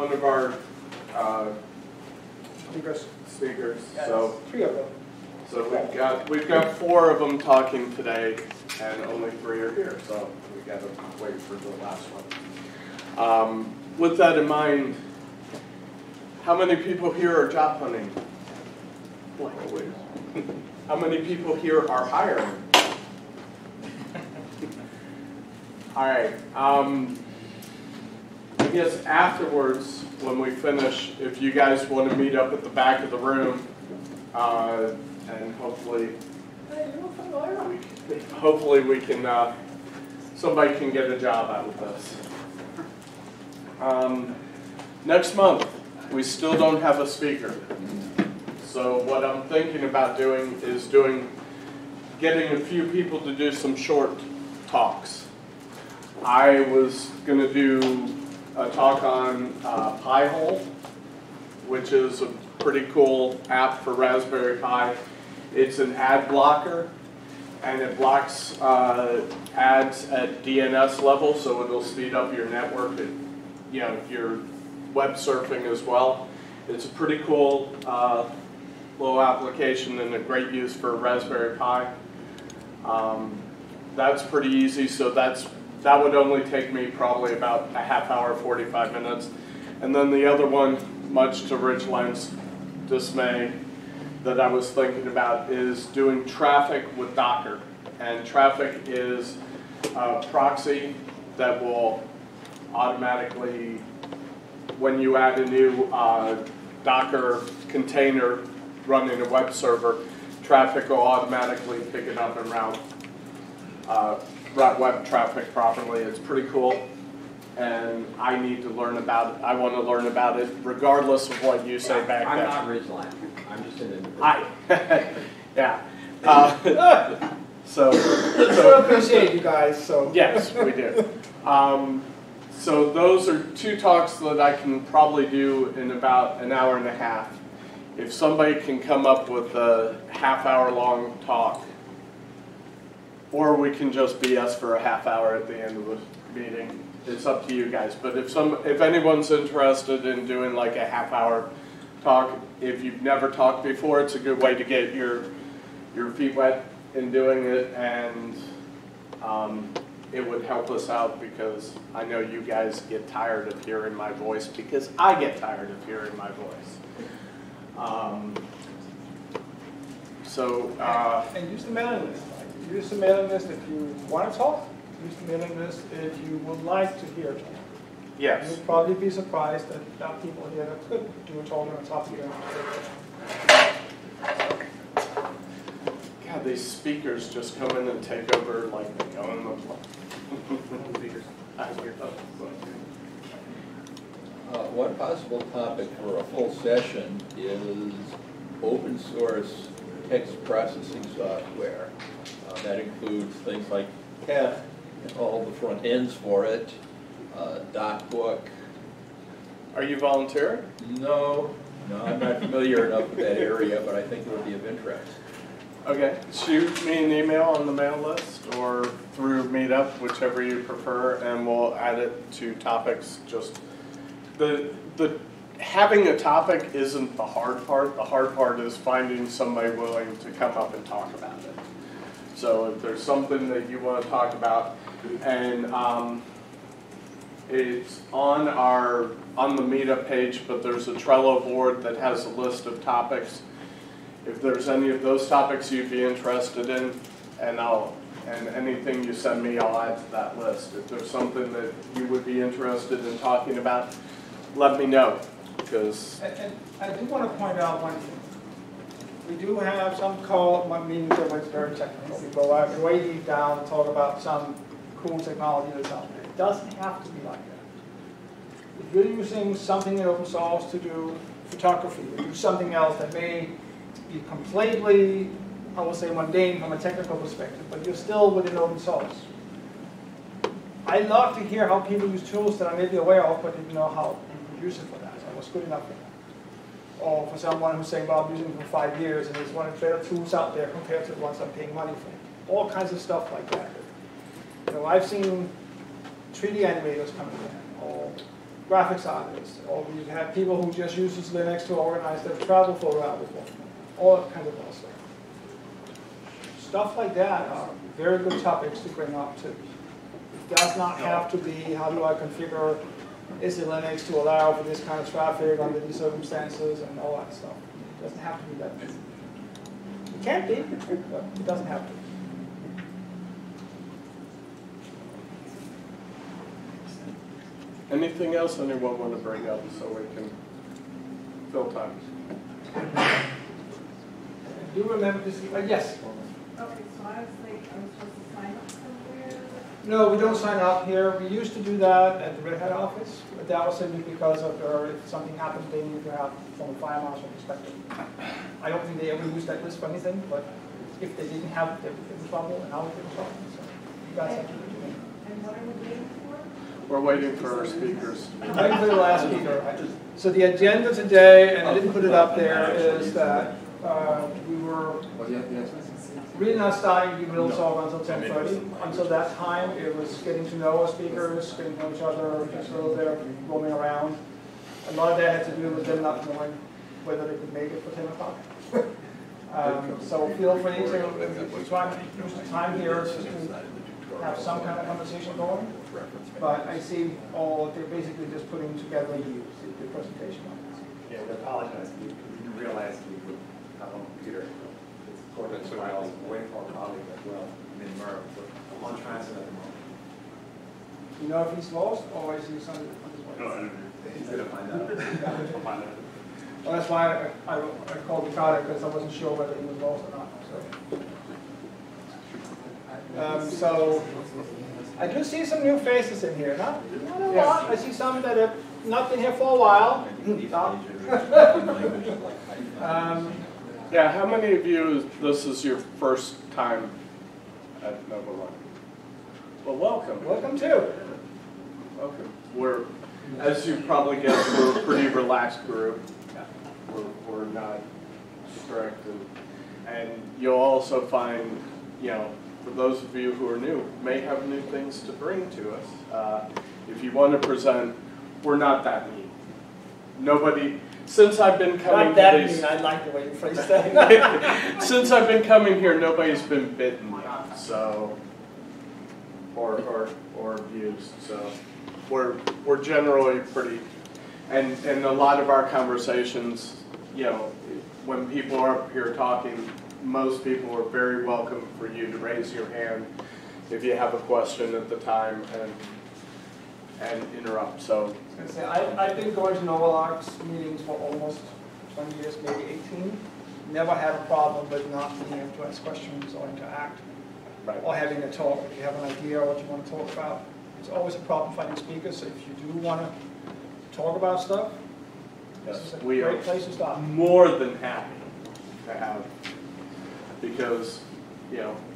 one of our speakers. Yeah, so 3 of them. So we've got 4 of them talking today, and only 3 are here. So we got to wait for the last one. With that in mind, how many people here are job hunting? Always. How many people here are hiring? All right. I guess afterwards, when we finish, if you guys want to meet up at the back of the room, and hopefully we can, somebody can get a job out of this. Next month, we still don't have a speaker. So what I'm thinking about doing is getting a few people to do some short talks. I was going to do a talk on Pi-hole, which is a pretty cool app for Raspberry Pi. It's an ad blocker, and it blocks ads at DNS level, so it'll speed up your network, your web surfing as well. It's a pretty cool little application and a great use for Raspberry Pi. That's pretty easy, so that would only take me probably about a half hour, 45 minutes. And then the other one, much to Ridgeland's dismay, that I was thinking about is doing traffic with Docker. And traffic is a proxy that will automatically, when you add a new Docker container running a web server, traffic will automatically pick it up and route web traffic properly. It's pretty cool, and I need to learn about it. I want to learn about it regardless of what you say back I'm there. not Ridgeland. I'm just an individual. Yeah. So appreciate you guys. So yes, we do. So those are 2 talks that I can probably do in about an hour and a half. If somebody can come up with a half-hour-long talk, or we can just BS for a half hour at the end of the meeting. It's up to you guys. But if anyone's interested in doing like a half-hour talk, if you've never talked before, it's a good way to get your feet wet in doing it, and it would help us out because I know you guys get tired of hearing my voice because I get tired of hearing my voice. And use the mailing list. Use the mailing list if you want to talk. Use the mailing list if you would like to hear a talk. Yes. You'll probably be surprised that there are people here that could do a talk on top of you. God, these speakers just come in and take over like they go in the One possible topic for a full session is open source text processing software. That includes things like Cat and all the front ends for it, DocBook. Are you volunteering? No, I'm not familiar enough with that area, but I think it would be of interest. Okay, shoot me an email on the mail list or through Meetup, whichever you prefer, and we'll add it to topics. Just having a topic isn't the hard part. The hard part is finding somebody willing to come up and talk about it. So if there's something that you want to talk about, and it's on the Meetup page, but there's a Trello board that has a list of topics. If there's any of those topics you'd be interested in, and anything you send me, I'll add to that list. If there's something that you would be interested in talking about, let me know. Because and I do want to point out one thing. We do have some meetings that was very technical. We go out way deep down and talk about some cool technology that's out there. It doesn't have to be like that. If you're using something in open source to do photography, or do something else that may be completely, I will say, mundane from a technical perspective, but you're still within open source. I love to hear how people use tools that I may be aware of, but didn't know how you could use it for that. So what's good enough for that. Or for someone who's saying, well, I'm using it for 5 years, and there's one of the better tools out there compared to the ones I'm paying money for. All kinds of stuff like that. You know, I've seen 3D animators coming in, or graphics artists, or we have people who just use Linux to organize their travel photo album, all that kind of stuff. Stuff like that are very good topics to bring up too. It does not have to be, how do I configure Linux to allow for this kind of traffic under these circumstances and all that stuff. It doesn't have to be that. It can be, but it doesn't have to. Anything else anyone want to bring up so we can fill time? Do remember to see, yes? Okay, so I was like, I'm supposed to sign up somewhere? No, we don't sign up here. We used to do that at the Red Hat office, but that was simply because of if something happens, they need to have from a fire marshal perspective. I don't think they ever used that list for anything, but if they didn't have it, they would get in trouble, and I would get in trouble. So you guys have to do it. And what are we waiting for? We're waiting for our speakers. Waiting for the last speaker. So the agenda today, and I didn't put it up there, is that we were really not starting the middle talk until 10:30. Until that time, it was getting to know our speakers, getting to know each other, just a little bit roaming around. A lot of that had to do with them not knowing whether they could make it for 10 o'clock. So feel free to try and use the time here to have some kind of conversation going. But I see they're basically just putting together the presentation. Yeah, we apologize. We didn't realize we would have on computer. It's important files, waiting for our colleague as well, in Merv. I'm on transit at the moment. You know if he's lost or is he something on his way? He's going to find out. Well, that's why I called Ricardo, because I wasn't sure whether he was lost or not. So I do see some new faces in here. Not a lot. I see some that have not been here for a while. Yeah, how many of you, this is your first time at Nova One? Well, welcome. Welcome too. Welcome. As you probably guessed, we're a pretty relaxed group. We're not strict, and you'll also find, for those of you who are new, may have new things to bring to us. If you want to present, we're not that mean. Nobody, since I've been coming Not that to these, mean, I like the way you phrased that. since I've been coming here, nobody's been bitten yet, so, or abused, so we're generally pretty, and a lot of our conversations, when people are up here talking, most people are very welcome for you to raise your hand if you have a question at the time and interrupt. So I've been going to Novalark's meetings for almost 20 years, maybe 18. Never had a problem with not being able to ask questions or interact, or having a talk. If you have an idea or what you want to talk about, it's always a problem finding speakers. So if you do want to talk about stuff, this is a great place to start. More than happy to have, because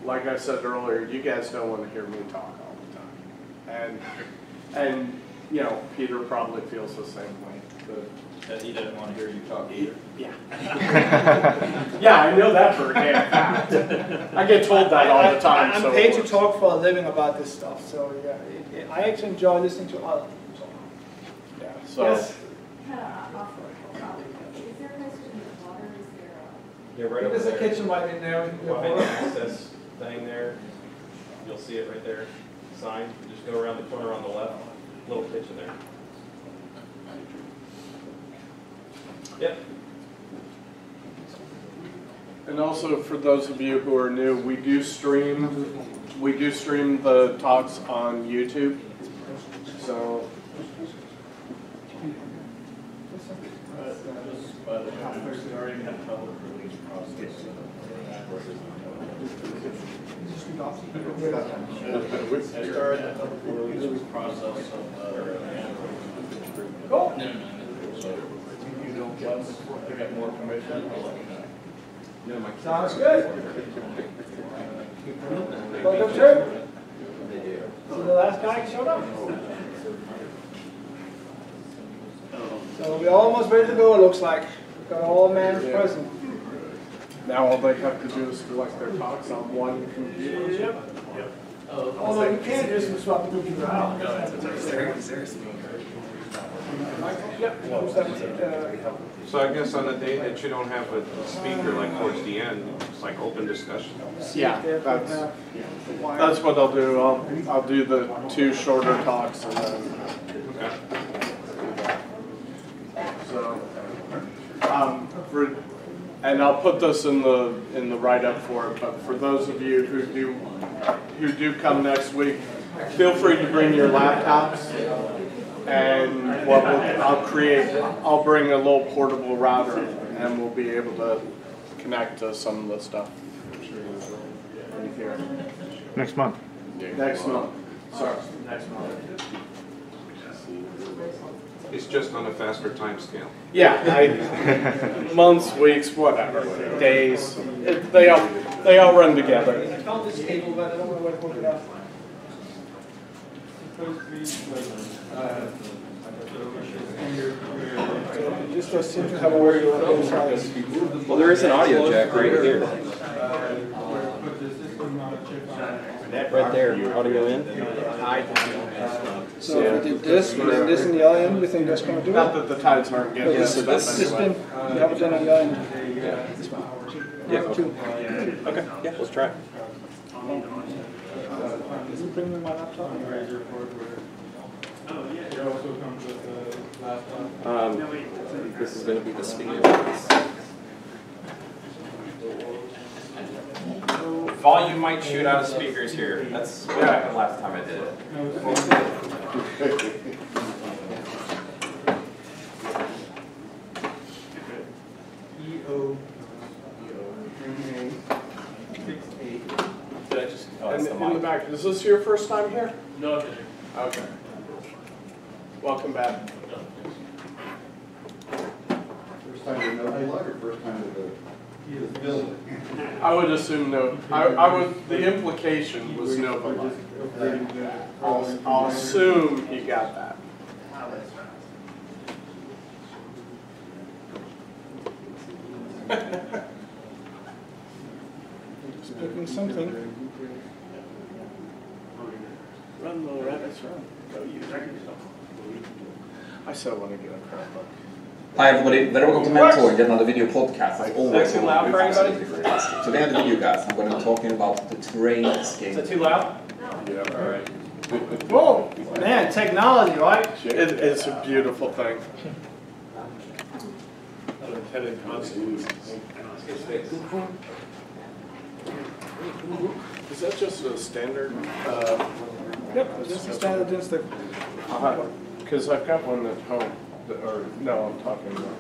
like I said earlier, you guys don't want to hear me talk all the time, and Peter probably feels the same way. That he doesn't want to hear you talk either. Yeah. Yeah, I know that for a damn fact. I get told that all the time. I'm paid to talk for a living about this stuff, so yeah, I actually enjoy listening to other people. Yeah. So. Yes. Kind of off the topic. Is there a place to drink water? Is there a... Yeah, right over There's a there. kitchen right in there. Behind the access thing there, you'll see it right there, sign. Just go around the corner on the left, little kitchen there. Yep. And also for those of you who are new, we do stream the talks on YouTube. So already had public release process. I started the public release process of Cool. so if you don't get more permission, I'll let you know. Sounds good. Welcome, sir. So the last guy showed up. So we're almost ready to go, it looks like. We've got all men present. now all they have to do is select their talks on one computer. Yep. Although you can't just swap the computer out. So I guess on a day that you don't have a speaker, like towards the end, it's like open discussion. Yeah, that's what I'll do. I'll do the 2 shorter talks and then. So, and I'll put this in the write-up for it. But for those of you who do come next week, feel free to bring your laptops. And I'll bring a little portable router, and we'll be able to connect to some of the stuff. Next month. Next month. Sorry, next month. It's just on a faster time scale. Yeah, months, weeks, whatever, days. They all run together. I found this table, but I don't know where to put it up. Just seem to have a word inside. Well, there is an audio jack right here. Right there, audio in. So if we did this, we did this in the other end, we think that's going to do it? Not that the tides aren't getting This us spin, you have it done on the other end. This one. Yeah. Two. Okay, yeah, let's try. Did you bring me my laptop? This is going to be the speaker. Volume might shoot out of speakers here. That's what happened last time I did it. Did I just? Oh, And that's the in the mic. back, is this your first time here? No, Okay. Welcome back. First time to know the lug or first time to the building? I would assume no. I would. The implication was no. I'll assume he got that. Speaking something. Run, little rabbits, run. Go you. I so want to get a Chromebook. Hi everybody, very welcome to Mentor, yet another video podcast. As always, Too loud for anybody? today on the video guys, I'm going to be talking about the terrain scheme. Is that too loud? Yeah, all right. Whoa, man, technology, right? It's a beautiful thing. Unintended consequences. Is that just a standard? Yep, this is standard instinct. Because I've got one at home. Or no, I'm talking about.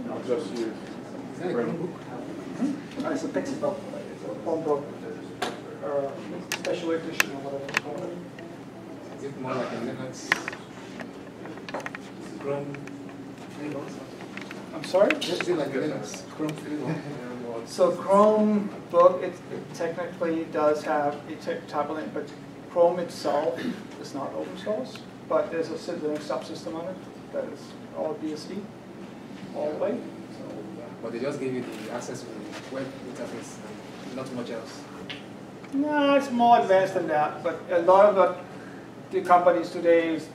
I'll just use. It's a Pixie book. Chromebook. Special edition or whatever it's called. Is it more like a Linux? Chrome? I'm sorry? Is it like a Linux? Chrome 3? So Chromebook, it technically does have a tablet, but Chrome itself is not open source, but there's a Linux subsystem on it that is all BSD, all the way. But they just give you the access to the web interface and not much else. No, it's more advanced than that, but a lot of the companies today is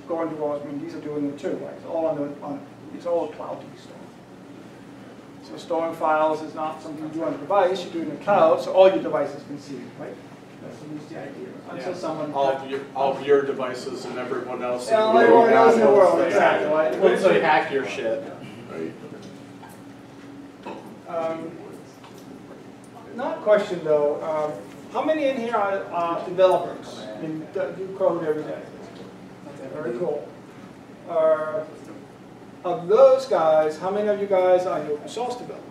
going towards, I mean, these are doing it too, right? It's all it's all cloud-based stuff. So storing files is not something you do on a device, you do it in the cloud, so all your devices can see it, right? That's at least the idea. Until someone... All of your devices and everyone else Yeah, in the everyone world. else in the world, exactly. Right? Once they hack your shit. Not a question though, how many in here are developers and do code every day? Very cool. Of those guys, how many of you guys are open source developers?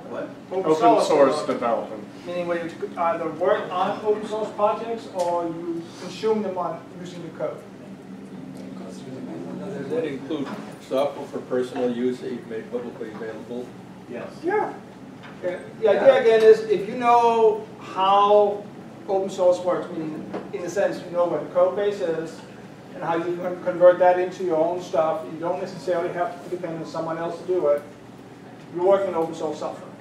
What? Open source development. Meaning where you either work on open source projects or you consume them on using the code. Does that include software for personal use that you've made publicly available? Yes. Yeah. The idea again is if you know how open source works, meaning in a sense you know what the code base is and how you can convert that into your own stuff, you don't necessarily have to depend on someone else to do it. You're working in open source software.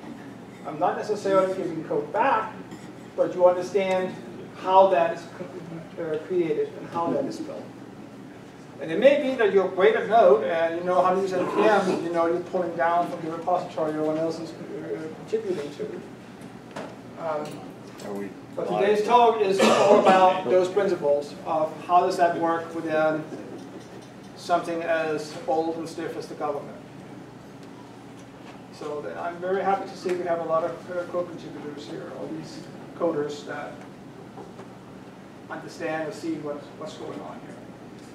I'm not necessarily giving code back, but you understand how that is created and how that is built. And it may be that you're great at Node and you know how to use npm, and you know you're pulling down from the repository everyone else is contributing to. But today's talk is all about those principles of how does that work within something as old and stiff as the government. So I'm very happy to see we have a lot of code contributors here, all these coders that understand or see what's going on here.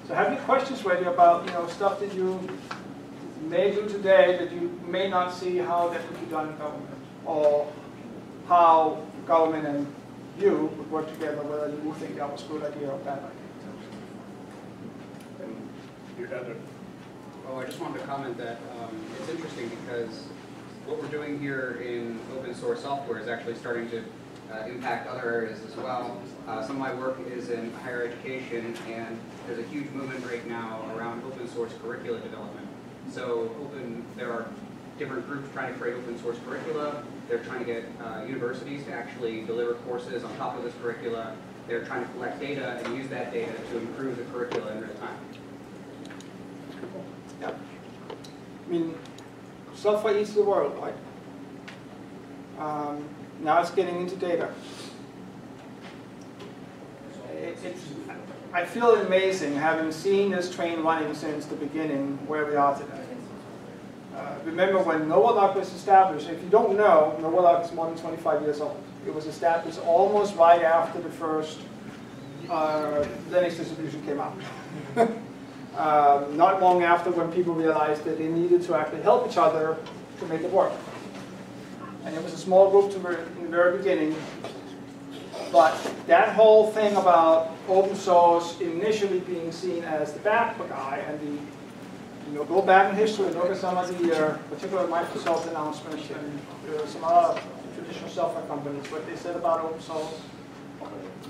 So have you questions ready about stuff that you may do today that you may not see how that could be done in government, or how government and you would work together, whether you would think that was a good idea or a bad idea. You had it. Well, I just wanted to comment that it's interesting because what we're doing here in open source software is actually starting to impact other areas as well. Some of my work is in higher education, and there's a huge movement right now around open source curricula development. So there are different groups trying to create open source curricula. They're trying to get universities to actually deliver courses on top of this curricula. They're trying to collect data and use that data to improve the curricula in real time. Yeah. I mean, software eats the world, right? Now it's getting into data. I feel amazing having seen this train running since the beginning where we are today. Remember when Novolog was established, if you don't know, Novolog is more than 25 years old. It was established almost right after the first Linux distribution came out. Not long after, when people realized that they needed to actually help each other to make it work. And it was a small group in the very beginning. But that whole thing about open source initially being seen as the bad guy, and go back in history and look at some of the particular Microsoft announcements and some other traditional software companies, what they said about open source.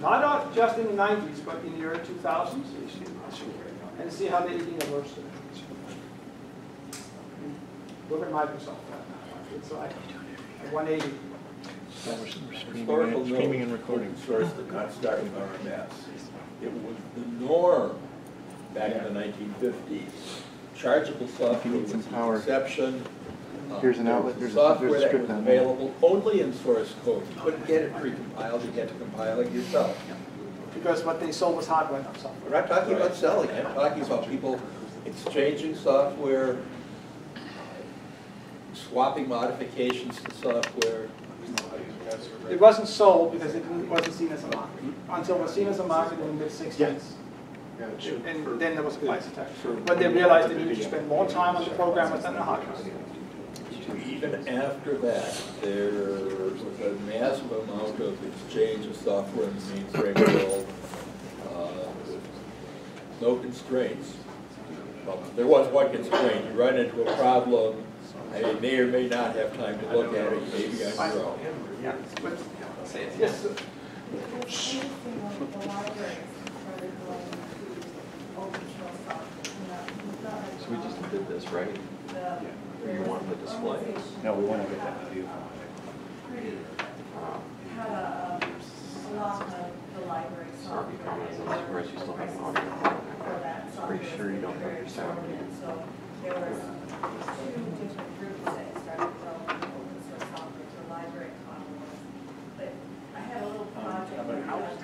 Not just in the 90s, but in the early 2000s. And see how they're eating the worst of it. Look at Microsoft right now. It's like 180. Historical streaming and recording. Open source did not start with RMS. It was the norm back in the 1950s. Chargeable software was the exception. Here's an outlet. There's software a that script was on there. available only in source code. You couldn't get it pre-compiled. You had to compile it yourself. Because what they sold was hardware, not software. We're not talking about selling. I'm talking about people exchanging software, swapping modifications to software. It wasn't sold because it wasn't seen as a market. Until it was seen as a market in the mid-60s. Yes. And then there was a price tag. When they realized they needed to spend more time on the programmers than the hardware. Even after that, there was a massive amount of exchange of software in the mainframe world. No constraints. Well, there was one constraint. You run into a problem, and you may or may not have time to look at it, maybe on your own. Yeah. Yes, sir. So we just did this, right? Or you want the display? No, we want to get that view. Had a lot of the library software. Whereas you still have an audio. Pretty sure you don't have your sound. So there was two different groups that started developing open source software for library commons. But I had a little project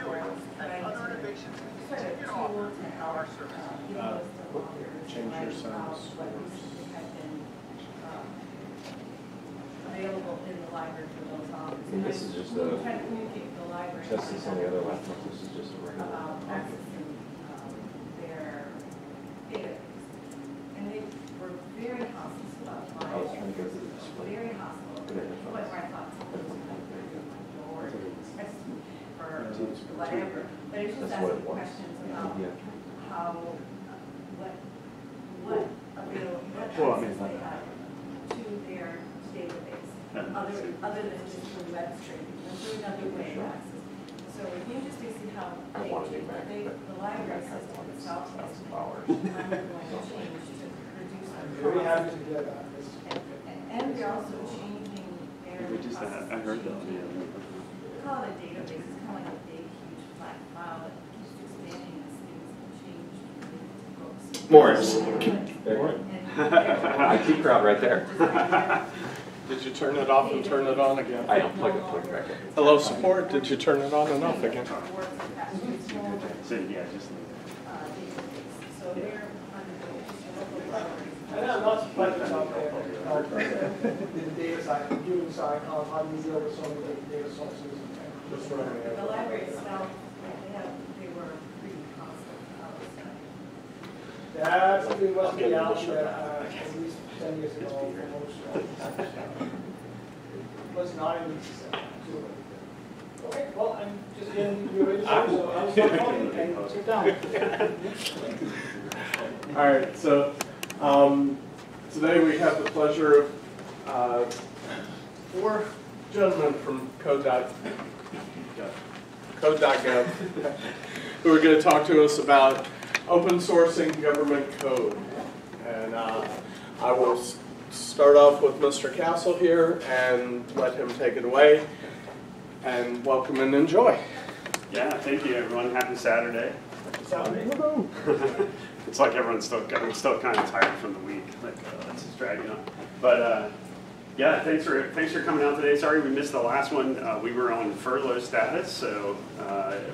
where I was trying to sort of tool to help Change your sounds. what recently had been available in the library for those offices. And this is just We a, try to communicate with the library. test this on the other laptop, this is just a regular. About accessing their database. And they were very hostile about I was trying to go to the display. very hostile. What I thought something was like or whatever. But it was just That's what it asking was. questions about Yeah. how, what available, what Well, I mean, access they had to their database, other than just through web streaming. There's really another way of access. So it's interesting to see how I want a new Mac, but the library system itself has to hours. going to change to reduce our Very costs. happy to hear that. And we're also changing their We just, I heard that, yeah. call it a database, it's kind of like a big, huge flat file that keeps expanding as things can change from books. Morris. IT crowd right there. Did you turn it off and turn it on again? I unplugged it, plug it back in. Hello, support. Did you turn it on and off again? So, yeah, just. So here, And there are lots of questions out there, in the data side, computing side, of how do you deal with so many different data sources. the library itself, they were pretty constant, I would say. That's something must be out there, at least 10 years ago, for most. Was not even okay, well, I'm just getting you ready to start, so I'll start talking and sit down. All right, so today we have the pleasure of 4 gentlemen from Code.gov who are going to talk to us about open sourcing government code. And I will start off with Mr. Castle here and let him take it away. And welcome and enjoy. Yeah, thank you everyone. Happy Saturday. It's like everyone's still kind of tired from the week. Like it's just dragging on. But yeah, thanks for coming out today. Sorry we missed the last one. We were on furlough status, so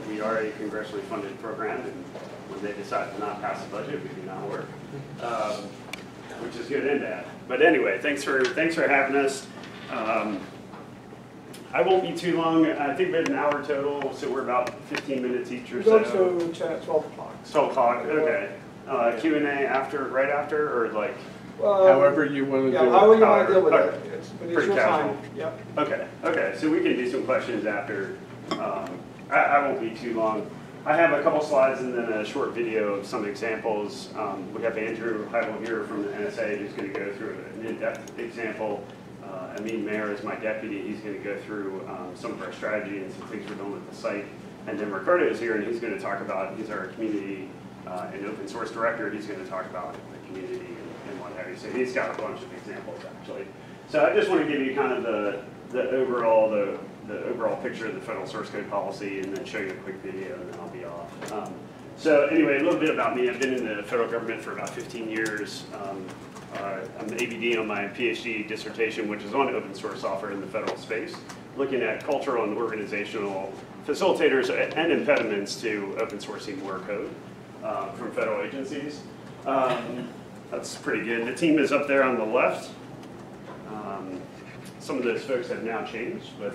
we are a congressionally funded program, and when they decide to not pass the budget, we do not work, which is good and bad. But anyway, thanks for having us. I won't be too long. I think we have an hour total, so we're about 15 minutes each or so. Go to 12 o'clock. 12 o'clock, okay. Q&A right after, or like? However you want to do it. However you want to deal with Okay. it. It's Pretty your casual. time. Yep. Okay, so we can do some questions after. I won't be too long. I have a couple slides and then a short video of some examples. We have Andrew Heidel here from the NSA who's going to go through an in-depth example. Amin Mayer is my deputy. He's going to go through some of our strategy and some things we're doing with the site. And then Ricardo is here and he's going to talk about, he's our community and open source director. He's going to talk about the community and what have you. So he's got a bunch of examples actually. So I just want to give you kind of the overall picture of the federal source code policy and then show you a quick video and then I'll be off. So anyway, a little bit about me. I've been in the federal government for about 15 years. I'm the ABD on my PhD dissertation, which is on open source software in the federal space, looking at cultural and organizational facilitators and impediments to open sourcing more code from federal agencies. That's pretty good. The team is up there on the left. Some of those folks have now changed, but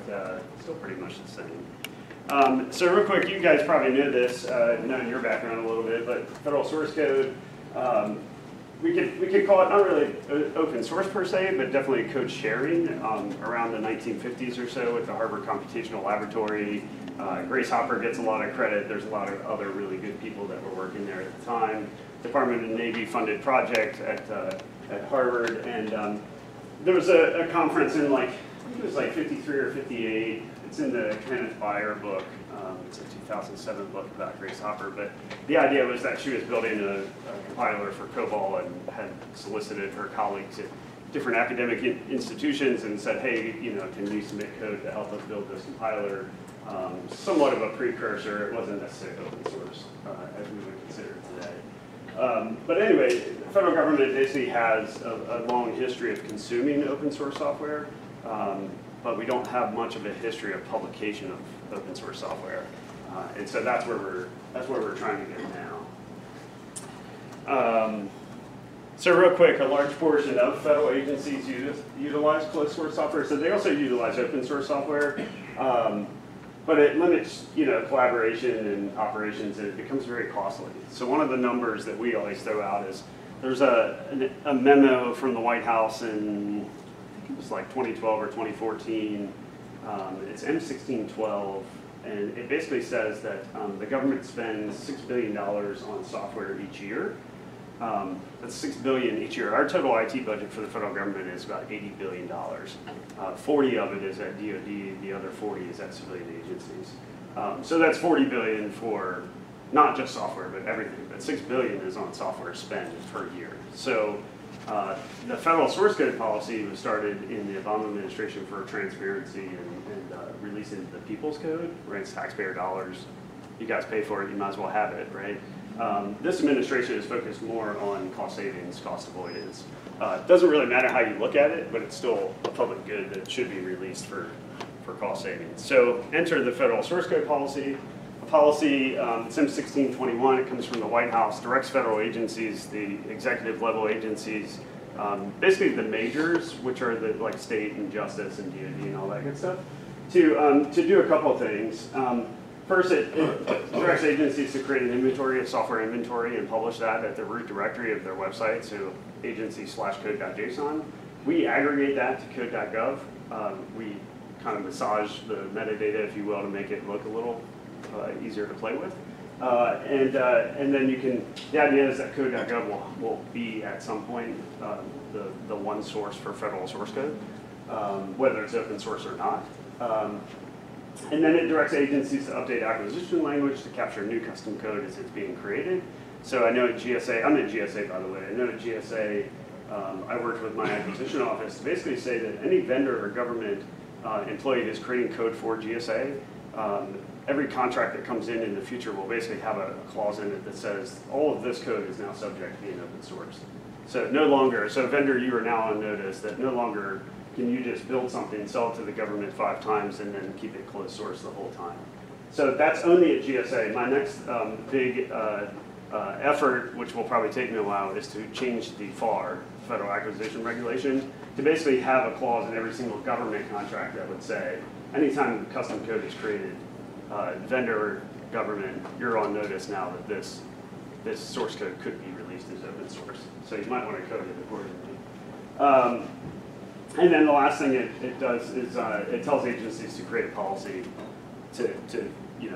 still pretty much the same. So real quick, you guys probably know this, knowing your background a little bit, but federal source code, we could call it not really open source per se, but definitely code sharing around the 1950s or so with the Harvard Computational Laboratory. Grace Hopper gets a lot of credit. There's a lot of other really good people that were working there at the time. Department of the Navy funded project at Harvard, and there was a conference in I think it was like 53 or 58. It's in the Kenneth Bayer book. It's a 2007 book about Grace Hopper, but the idea was that she was building a compiler for COBOL and had solicited her colleagues at different academic institutions and said, hey, can you submit code to help us build this compiler? Somewhat of a precursor. It wasn't necessarily open source as we would consider it today. But anyway, the federal government basically has a long history of consuming open source software, but we don't have much of a history of publication of open source software, and so that's where we're trying to get now. So real quick, a large portion of federal agencies utilize closed source software, so they also utilize open source software. But it limits, collaboration and operations, and it becomes very costly. So one of the numbers that we always throw out is there's a memo from the White House in, I think it was like 2012 or 2014. It's M1612, and it basically says that the government spends $6 billion on software each year. That's $6 billion each year. Our total IT budget for the federal government is about $80 billion. 40 of it is at DoD, the other 40 is at civilian agencies. So that's $40 billion for not just software, but everything. But $6 billion is on software spend per year. So the federal source code policy was started in the Obama administration for transparency and releasing the people's code, right? It's taxpayer dollars. You guys pay for it, you might as well have it, right? This administration is focused more on cost savings, cost avoidance. It doesn't really matter how you look at it, but it's still a public good that should be released for cost savings. So enter the federal source code policy. A policy, it's M1621, it comes from the White House, directs federal agencies, the executive level agencies, basically the majors, which are the like state and justice and DoD and all that good stuff, to do a couple of things. First, it directs agencies to create an inventory, a software inventory, and publish that at the root directory of their website, so agency/code.json. We aggregate that to Code.gov. We kind of massage the metadata, if you will, to make it look a little easier to play with. And then you can, the idea is that Code.gov will be at some point the one source for federal source code, whether it's open source or not. And then it directs agencies to update acquisition language to capture new custom code as it's being created. So I know at GSA, I'm at GSA by the way, I know at GSA I worked with my acquisition office to basically say that any vendor or government employee who's creating code for GSA, every contract that comes in the future will basically have a clause in it that says all of this code is now subject to being open source. So no longer, so vendor, you are now on notice that no longer can you just build something, sell it to the government 5 times, and then keep it closed source the whole time. So that's only at GSA. My next big effort, which will probably take me a while, is to change the FAR, Federal Acquisition Regulation, to basically have a clause in every single government contract that would say, anytime custom code is created, vendor or government, you're on notice now that this source code could be released as open source. So you might want to code it accordingly. And then the last thing it does is it tells agencies to create a policy to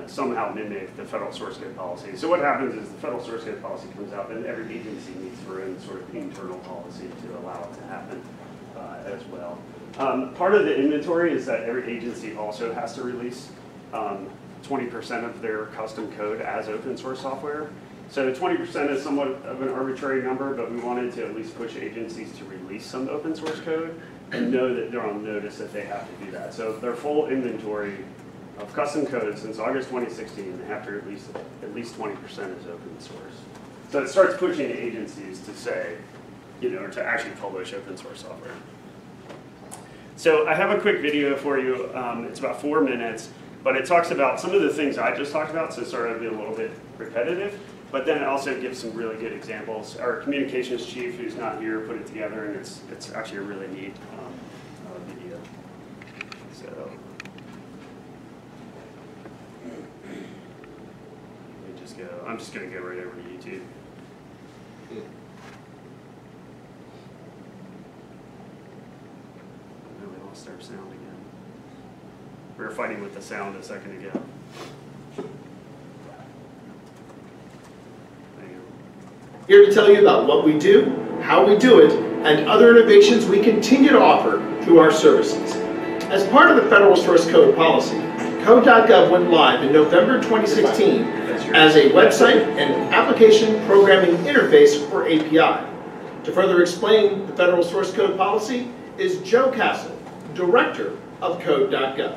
somehow mimic the federal source code policy. So what happens is the federal source code policy comes out, and every agency needs their own sort of internal policy to allow it to happen as well. Part of the inventory is that every agency also has to release 20% of their custom code as open source software. So 20% is somewhat of an arbitrary number, but we wanted to at least push agencies to release some open source code and know that they're on notice that they have to do that. So their full inventory of custom code since August 2016, they have to at least 20% is open source. So it starts pushing agencies to say, or to actually publish open source software. So I have a quick video for you. It's about 4 minutes, but it talks about some of the things I just talked about, so it's sort of a little bit repetitive. But then it also gives some really good examples. Our communications chief, who's not here, put it together, and it's actually a really neat video. So let me just go. I'm just going to go right over to YouTube. Oh, we lost our sound again. We were fighting with the sound a second ago. Here to tell you about what we do, how we do it, and other innovations we continue to offer through our services. As part of the Federal Source Code policy, Code.gov went live in November 2016 as a website and application programming interface, or API. To further explain the Federal Source Code policy is Joe Castle, Director of Code.gov.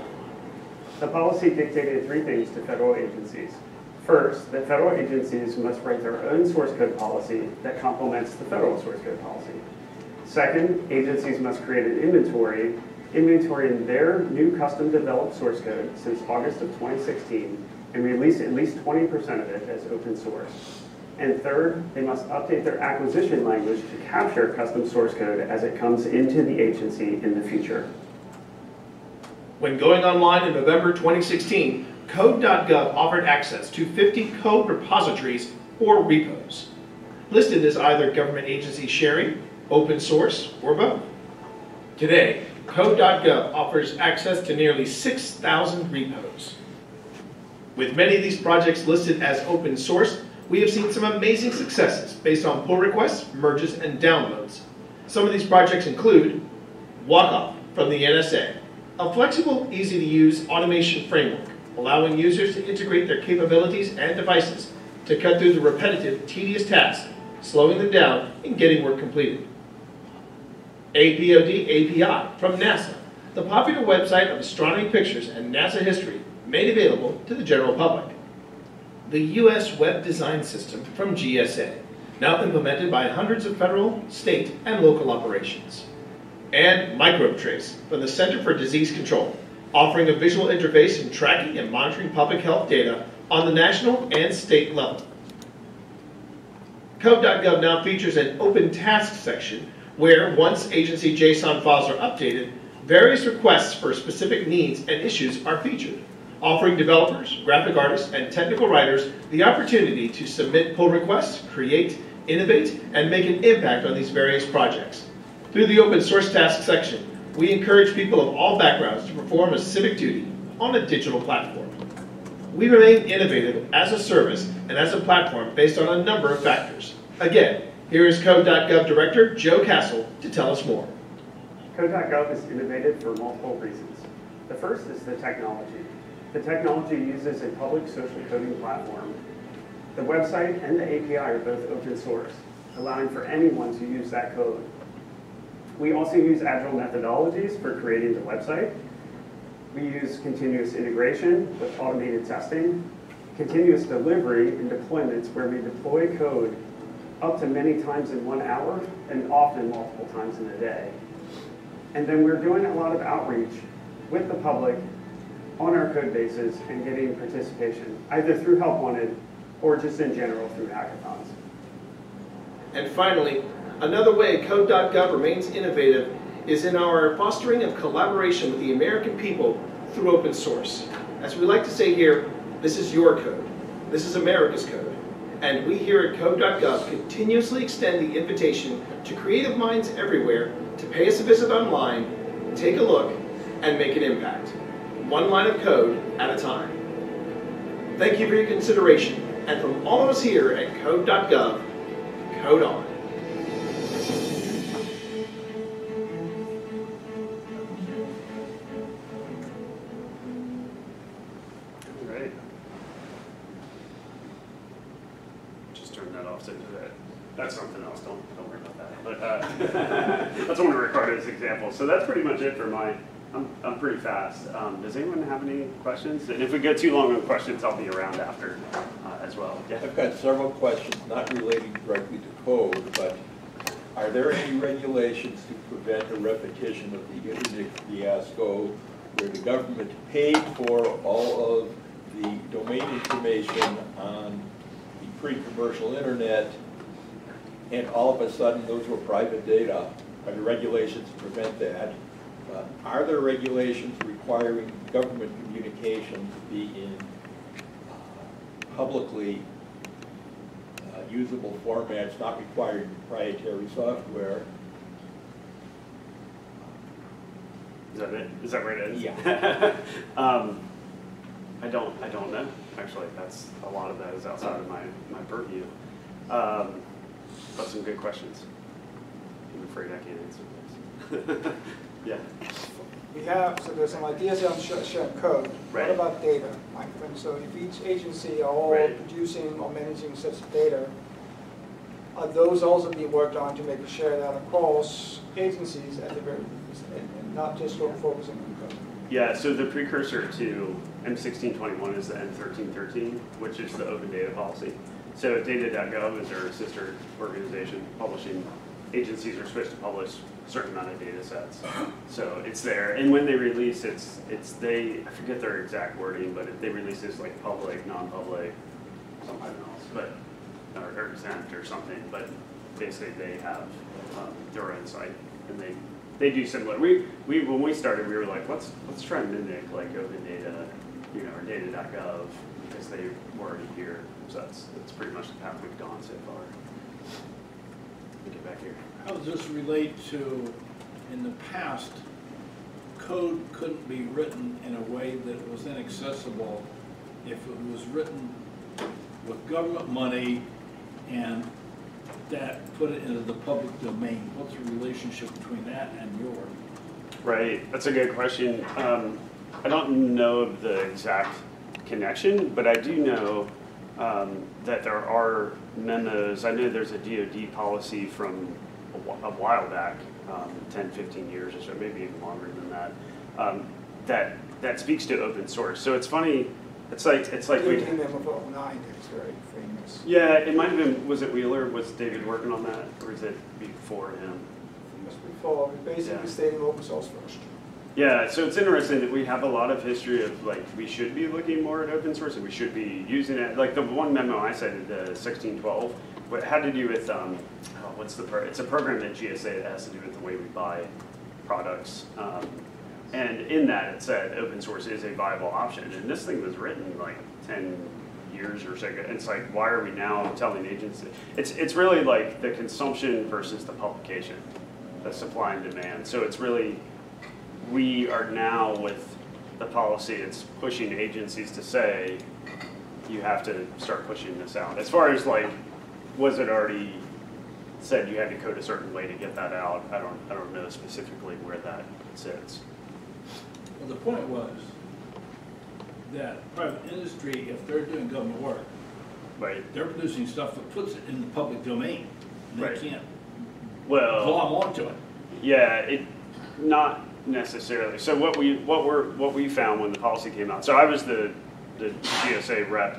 The policy dictated 3 things to federal agencies. First, that federal agencies must write their own source code policy that complements the federal source code policy. Second, agencies must create an inventory in their new custom developed source code since August of 2016 and release at least 20% of it as open source. And third, they must update their acquisition language to capture custom source code as it comes into the agency in the future. When going online in November 2016, Code.gov offered access to 50 code repositories or repos, listed as either government agency sharing, open source, or both. Today, Code.gov offers access to nearly 6,000 repos. With many of these projects listed as open source, we have seen some amazing successes based on pull requests, merges, and downloads. Some of these projects include WalkOff from the NSA, a flexible, easy-to-use automation framework allowing users to integrate their capabilities and devices to cut through the repetitive, tedious tasks, slowing them down and getting work completed. APOD API from NASA, the popular website of astronomy pictures and NASA history made available to the general public. The U.S. Web Design System from GSA, now implemented by hundreds of federal, state, and local operations. And MicrobeTrace from the Center for Disease Control, offering a visual interface in tracking and monitoring public health data on the national and state level. Code.gov now features an open tasks section where, once agency JSON files are updated, various requests for specific needs and issues are featured, offering developers, graphic artists, and technical writers the opportunity to submit pull requests, create, innovate, and make an impact on these various projects. Through the open source task section, we encourage people of all backgrounds to perform a civic duty on a digital platform. We remain innovative as a service and as a platform based on a number of factors. Again, here is Code.gov Director Joe Castle to tell us more. Code.gov is innovative for multiple reasons. The first is the technology. The technology uses a public social coding platform. The website and the API are both open source, allowing for anyone to use that code. We also use agile methodologies for creating the website. We use continuous integration with automated testing, continuous delivery and deployments where we deploy code up to many times in 1 hour and often multiple times in a day. And then we're doing a lot of outreach with the public on our code bases and getting participation, either through Help Wanted or just in general through hackathons. And finally, another way Code.gov remains innovative is in our fostering of collaboration with the American people through open source. As we like to say here, this is your code. This is America's code. And we here at Code.gov continuously extend the invitation to creative minds everywhere to pay us a visit online, take a look, and make an impact. One line of code at a time. Thank you for your consideration. And from all of us here at Code.gov, code on. That's something else, don't worry about that. But that's one of Ricardo's examples. So that's pretty much it for mine. I'm pretty fast. Does anyone have any questions? And if we get too long on questions, I'll be around after as well. Yeah. I've got several questions, not relating directly to code, but are there any regulations to prevent a repetition of the internet fiasco where the government paid for all of the domain information on the pre-commercial internet, and all of a sudden those were private data? Are there regulations to prevent that? Are there regulations requiring government communication to be in publicly usable formats, not requiring proprietary software? Is that it? Is that where it is? Yeah. I don't know. Actually, that's a lot of that is outside of my purview. But some good questions. I'm afraid I can't answer this. Yeah. We have, so there's some ideas on sharing code. Right. What about data, Mike? And so if each agency are all producing or managing sets of data, are those also being worked on to make a share that across agencies at the very least, and not just focusing on code? Yeah, so the precursor to M1621 is the M1313, which is the open data policy. So Data.gov is our sister organization publishing. Agencies are supposed to publish a certain amount of data sets. So it's there. And when they release, I forget their exact wording, but if they release this like public, non-public, something else, but or exempt or something, but basically they have their own site, and they do similar. When we started, we were like, let's try and mimic like open data, or Data.gov, because they were already here. So that's pretty much the path we've gone so far. Let me get back here. How does this relate to, in the past, code couldn't be written in a way that was inaccessible if it was written with government money and that put it into the public domain? What's the relationship between that and yours? Right, that's a good question. I don't know of the exact connection, but I do know that there are memos. I know there's a DoD policy from a while back, 10, 15 years or so, maybe even longer than that, that speaks to open source. So it's funny. It's like we. Taking them about 9 is very famous. Yeah, it might have been. Was it Wheeler? Was David working on that, or is it before him? It was before. We basically stating open source first. Yeah, so it's interesting that we have a lot of history of like we should be looking more at open source and we should be using it. Like the one memo I cited, the 1612, what had to do with it's a program at GSA that has to do with the way we buy products. And in that it said open source is a viable option. And this thing was written like 10 years or so ago. It's like, why are we now telling agencies? It's really like the consumption versus the publication, the supply and demand. So it's really, we are now with the policy, it's pushing agencies to say, you have to start pushing this out. As far as like, was it already said you had to code a certain way to get that out? I don't know specifically where that sits. Well, the point was that private industry, if they're doing government work, right, they're producing stuff that puts it in the public domain. They right. can't glom onto it. Yeah, not necessarily. So what we found when the policy came out. So I was the GSA rep,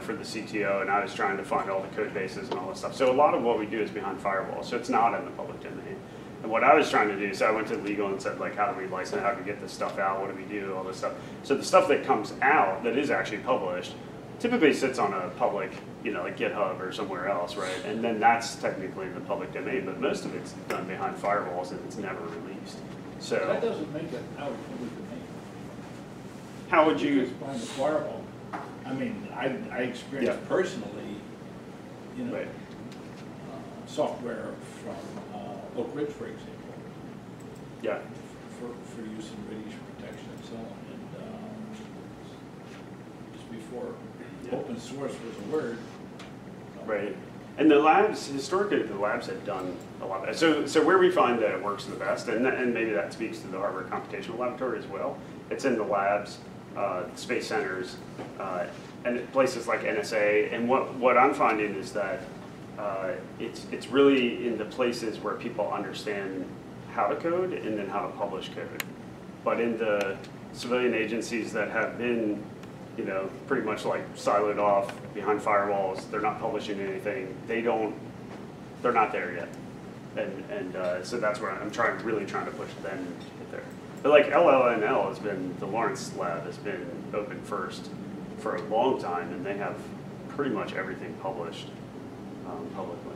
for the CTO, and I was trying to find all the code bases and all this stuff. So a lot of what we do is behind firewalls, so it's not in the public domain. And what I was trying to do, so I went to legal and said, like, how do we license, how do we get this stuff out, what do we do, all this stuff. So the stuff that comes out that is actually published typically sits on a public, like GitHub or somewhere else, right? And then that's technically in the public domain, but most of it's done behind firewalls and it's never released. So that doesn't make it out of public domain. How would you? It's behind the firewall. I mean, I experienced personally, right. Software from Oak Ridge, for example. Yeah. For use in radiation protection and so on. And just before open source was a word. Right. And the labs, historically, the labs have done a lot of that. So where we find that it works the best, and maybe that speaks to the Harvard Computational Laboratory as well, it's in the labs, space centers, and places like NSA. And what I'm finding is that it's really in the places where people understand how to code and then how to publish code. But in the civilian agencies that have been, pretty much like siloed off behind firewalls, they're not publishing anything, they're not there yet. And so that's where I'm really trying to push them to get there. But like LLNL has been, the Lawrence lab has been open first for a long time, and they have pretty much everything published publicly.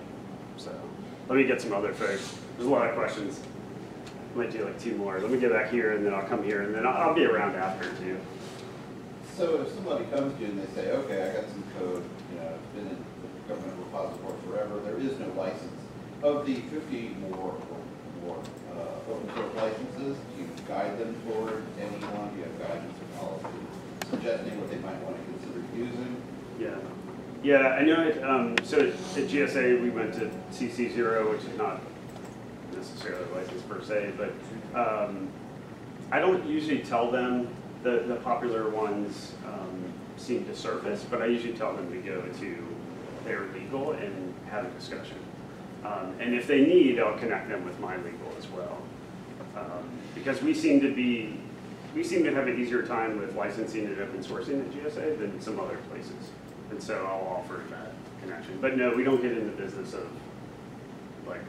So let me get some other folks. There's a lot of questions. I might do like 2 more. Let me get back here, and then I'll come here, and then I'll be around after too. So if somebody comes to you and they say, okay, I got some code, it's been in the government repository forever, there is no license. Of the 50 more open source licenses, do you guide them toward anyone? Do you have guidance or policy suggesting what they might want to consider using? Yeah, I know it. So at GSA, we went to CC0, which is not necessarily licensed per se, but I don't usually tell them. The popular ones seem to surface, but I usually tell them to go to their legal and have a discussion. And if they need, I'll connect them with my legal as well. Because we seem to have an easier time with licensing and open sourcing at GSA than some other places. And so I'll offer that connection. But no, we don't get in the business of, like,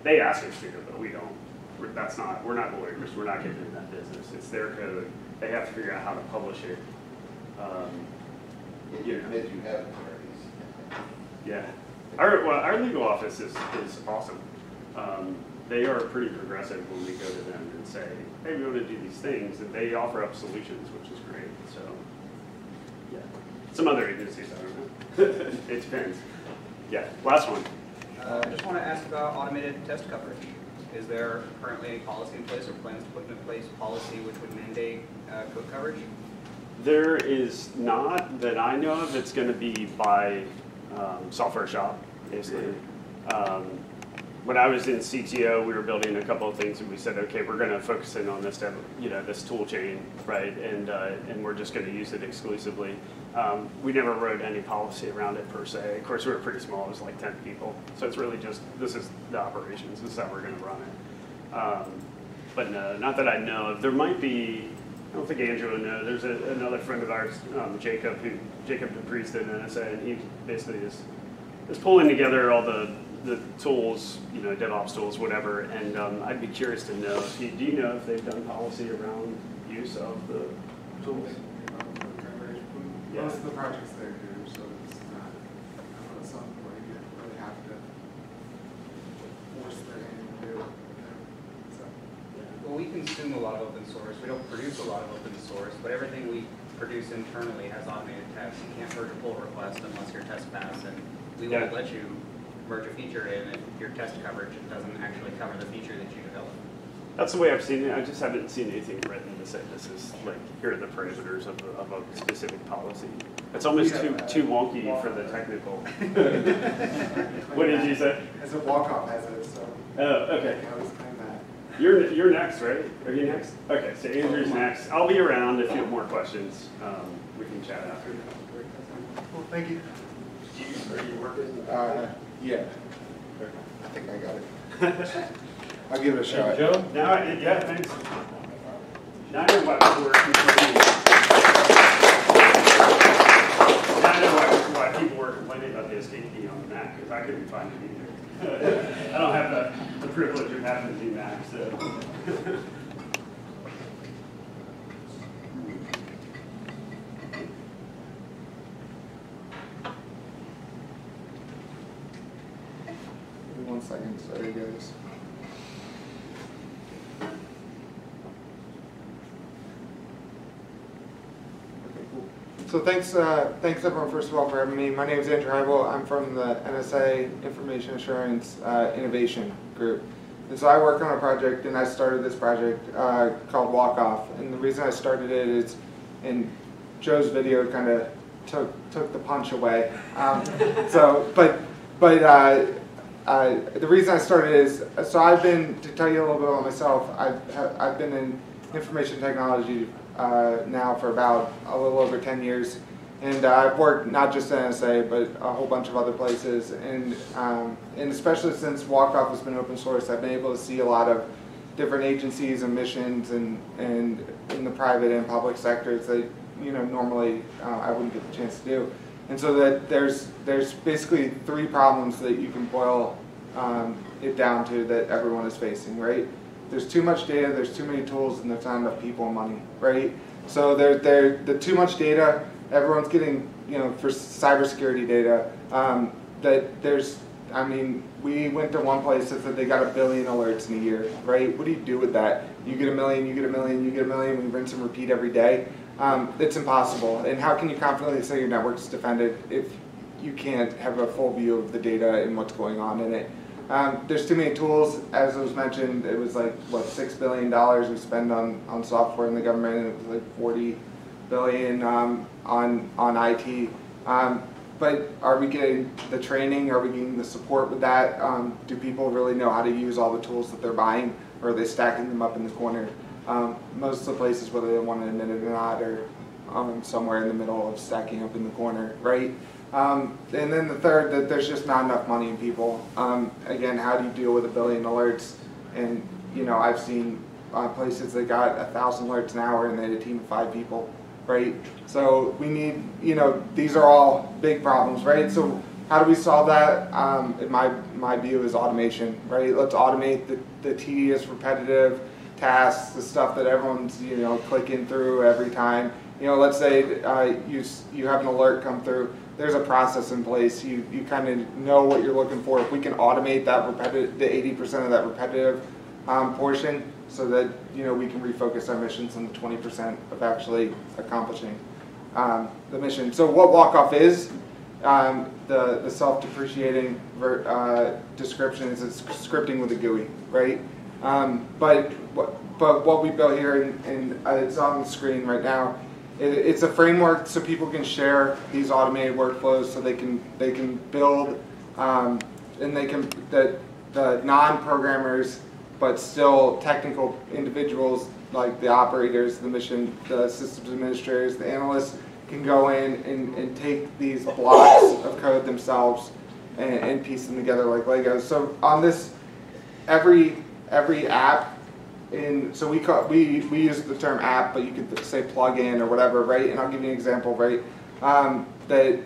they ask us to, but we don't. We're not lawyers, we're not getting in that business. It's their code. They have to figure out how to publish it. You admit you have attorneys. Yeah. Our legal office is awesome. They are pretty progressive when we go to them and say, hey, we want to do these things, and they offer up solutions, which is great. So, yeah. Some other agencies, I don't know. It depends. Yeah, last one. I just want to ask about automated test coverage. Is there currently any policy in place or plans to put in place policy which would mandate code coverage? There is not that I know of. It's going to be by software shop, basically. When I was in CTO, we were building a couple of things, and we said, okay, we're going to focus in on this, this tool chain, right? And we're just going to use it exclusively. We never wrote any policy around it per se. Of course, we were pretty small. It was like 10 people. So it's really just, this is the operations. This is how we're going to run it. But no, not that I know of. There might be, I don't think Andrew will know, there's another friend of ours, Jacob DePriest at NSA, and he basically is pulling together all the tools, you know, DevOps tools, whatever, and I'd be curious to know, do you know if they've done policy around use of the tools? Yeah. Most of the projects they do, so it's not something where you really have to force their hand to do. Well, we consume a lot of open source. We don't produce a lot of open source, but everything we produce internally has automated tests. You can't merge a pull request unless your test pass, and we won't let you merge a feature in if your test coverage doesn't actually cover the feature that you developed. That's the way I've seen it. I just haven't seen anything written to say this is like, here are the parameters of a specific policy. It's almost too wonky for the technical. What did you say? As a walk-off has it, so. Oh, okay. I was kind of that. You're next, right? Are you next? Okay, so Andrew's next. I'll be around if you have more questions. We can chat after. Well, thank you. Are you working? Yeah. I think I got it. I'll give it a shot. Joe? Yeah, thanks. Now I know why people were complaining. Now I know why people were complaining about the escape key on the Mac, because I couldn't find it either. I don't have the privilege of having to do Mac, so. Give me 1 second, sorry guys. So thanks everyone, first of all, for having me. My name is Andrew Heibel. I'm from the NSA Information Assurance Innovation Group. And so I work on a project, and I started this project called Walk Off. And the reason I started it is, and Joe's video kind of took the punch away. The reason I started is, so I've been, to tell you a little bit about myself, I've been in information technology now for about a little over 10 years, and I've worked not just at NSA but a whole bunch of other places, and especially since Walkoff has been open source, I've been able to see a lot of different agencies and missions and in the private and public sectors that normally I wouldn't get the chance to do, and so that there's basically 3 problems that you can boil it down to that everyone is facing, right? There's too much data, there's too many tools, and there's not enough people and money, right? So the too much data, everyone's getting, for cybersecurity data, we went to one place that said they got 1 billion alerts in a year, right? What do you do with that? You get 1 million, you get 1 million, you get 1 million, we rinse and repeat every day. It's impossible. And how can you confidently say your network is defended if you can't have a full view of the data and what's going on in it? There's too many tools. As was mentioned, it was like, what, $6 billion we spend on software in the government, and it was like $40 billion on IT. But are we getting the training? Are we getting the support with that? Do people really know how to use all the tools that they're buying, or are they stacking them up in the corner? Most of the places, whether they want to admit it or not, are somewhere in the middle of stacking up in the corner, right? And then the third, that there's just not enough money in people. Again, how do you deal with 1 billion alerts? And I've seen places that got 1,000 alerts an hour and they had a team of 5 people, right? So we need, these are all big problems, right? So how do we solve that? In my view is automation, right? Let's automate the tedious, repetitive tasks, the stuff that everyone's clicking through every time. Let's say you have an alert come through. There's a process in place. You kind of know what you're looking for. If we can automate that the 80% of that repetitive portion, so that we can refocus our missions on the 20% of actually accomplishing the mission. So what Walkoff is, the self-depreciating description is it's scripting with a GUI, right? But what we built here, and it's on the screen right now. It's a framework so people can share these automated workflows, so they can build and they can the non-programmers but still technical individuals like the operators, the systems administrators, the analysts can go in and take these blocks of code themselves and piece them together like Legos. So on this, every app so we use the term app, but you could say plug-in or whatever, right? And I'll give you an example, right? That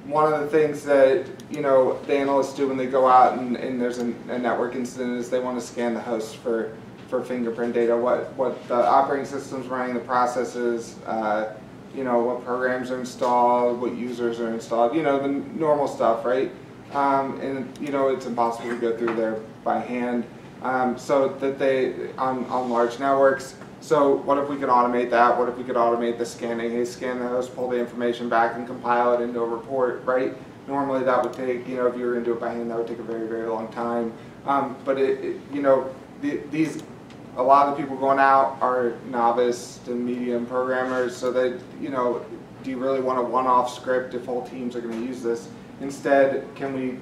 one of the things that the analysts do when they go out and there's a network incident is they want to scan the host for fingerprint data, what the operating system's running, the processes, what programs are installed, what users are installed, the normal stuff, right? And it's impossible to go through there by hand. So that they, on large networks. So what if we could automate that? What if we could automate the scanning? Hey, scan the host, pull the information back, and compile it into a report, right? Normally that would take, if you were going to do it by hand, that would take a very, very long time. But a lot of the people going out are novice to medium programmers, so that, do you really want a one-off script if whole teams are going to use this? Instead, can we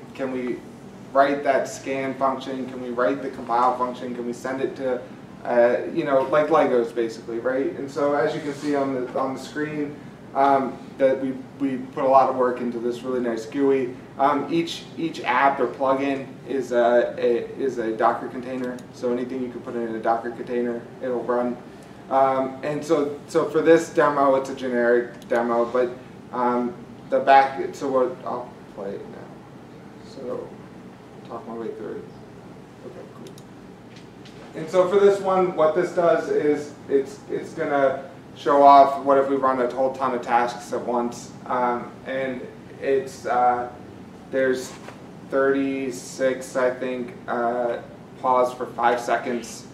write that scan function? Can we write the compile function? Can we send it to, like Legos basically, right? And so as you can see on the screen, that we put a lot of work into this really nice GUI. Each app or plugin is a Docker container. So anything you can put in a Docker container, it'll run. And so for this demo, it's a generic demo, but I'll play it now. So talk my way through it. Okay, cool. And so for this one, what this does is it's gonna show off what if we run a whole ton of tasks at once, and it's there's 36, I think, pause for 5 seconds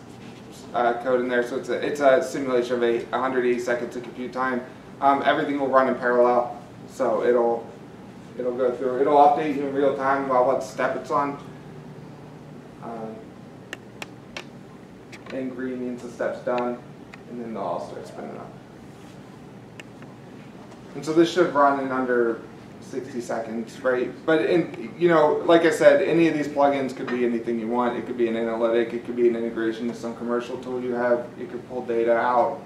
code in there. So it's a simulation of 180 seconds of compute time. Everything will run in parallel, so it'll go through. It'll update you in real time about what step it's on. And green means the step's done, and then they'll all start spinning up. And so this should run in under 60 seconds, right? But like I said, any of these plugins could be anything you want. It could be an analytic, it could be an integration to some commercial tool you have. It could pull data out,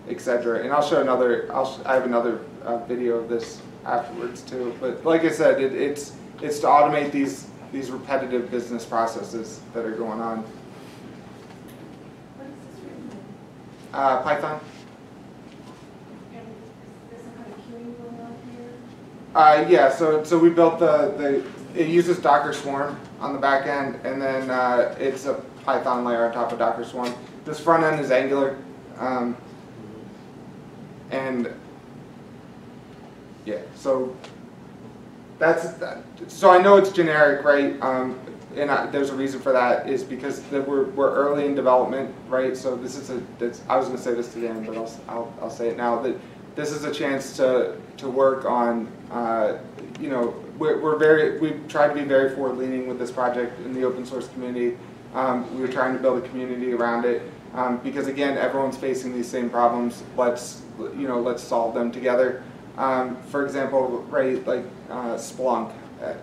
etc. And I'll show I have another video of this afterwards too. But like I said, it's to automate these repetitive business processes that are going on. What is this written in? Python. And there's some kind of queuing going on here? Yeah, so we built it uses Docker Swarm on the back end, and then it's a Python layer on top of Docker Swarm. This front end is Angular. And yeah, so so I know it's generic, right? And there's a reason for that, is because we're early in development, right? So this is I was going to say this to the end, but I'll say it now, that this is a chance to work on, we've tried to be very forward-leaning with this project in the open source community. We were trying to build a community around it, because again, everyone's facing these same problems. Let's solve them together. For example, right, like Splunk.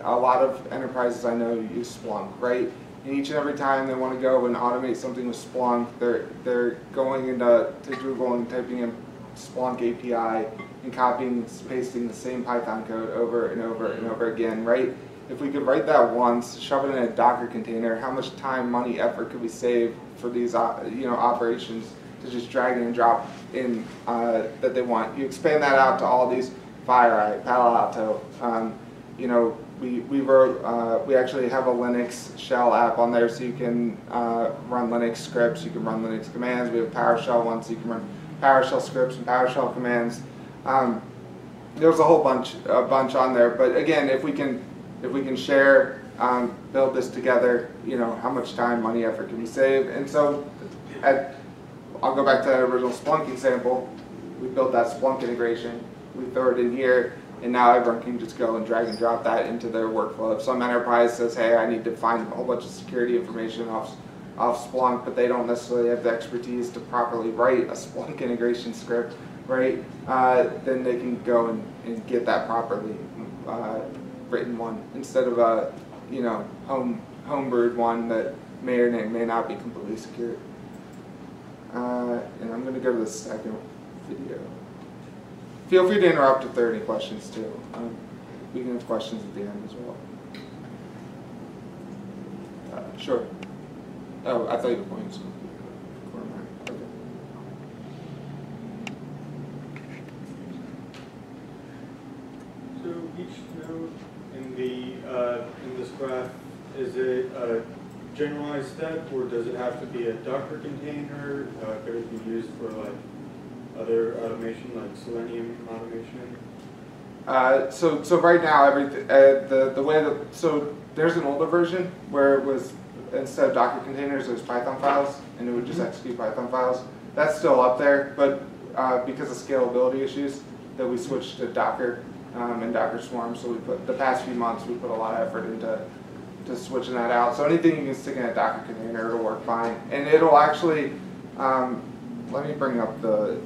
A lot of enterprises I know use Splunk, right? And each and every time they want to go and automate something with Splunk, they're going into Google and typing in Splunk API and copying and pasting the same Python code over and over and over again, right? If we could write that once, shove it in a Docker container, how much time, money, effort could we save for these operations to just drag and drop in that they want? You expand that out to all these FireEye, Palo Alto. We actually have a Linux shell app on there, so you can run Linux scripts, you can run Linux commands. We have PowerShell ones, so you can run PowerShell scripts and PowerShell commands. There's a whole bunch on there, but again, if we can share, build this together, how much time, money, effort can we save? And so, I'll go back to that original Splunk example. We built that Splunk integration. We throw it in here, and now everyone can just go and drag and drop that into their workflow. If some enterprise says, hey, I need to find a whole bunch of security information off Splunk, but they don't necessarily have the expertise to properly write a Splunk integration script, right? Then they can go and get that properly written one, instead of a homebrewed one that may or may not be completely secure. And I'm going to go to the second video. Feel free to interrupt if there are any questions too. We can have questions at the end as well. Sure. Oh, I thought you were pointing to okay. So each node in this graph, is it a generalized step, or does it have to be a Docker container? Could it be used for like other automation, like Selenium automation? So right now, everything the way that so there's an older version where it was instead of Docker containers, it was Python files, and it would just execute Python files. That's still up there, but because of scalability issues, that we switched to Docker and Docker Swarm. So the past few months we put a lot of effort into switching that out. So anything you can stick in a Docker container, it'll work fine, and it'll actually. Let me bring up the.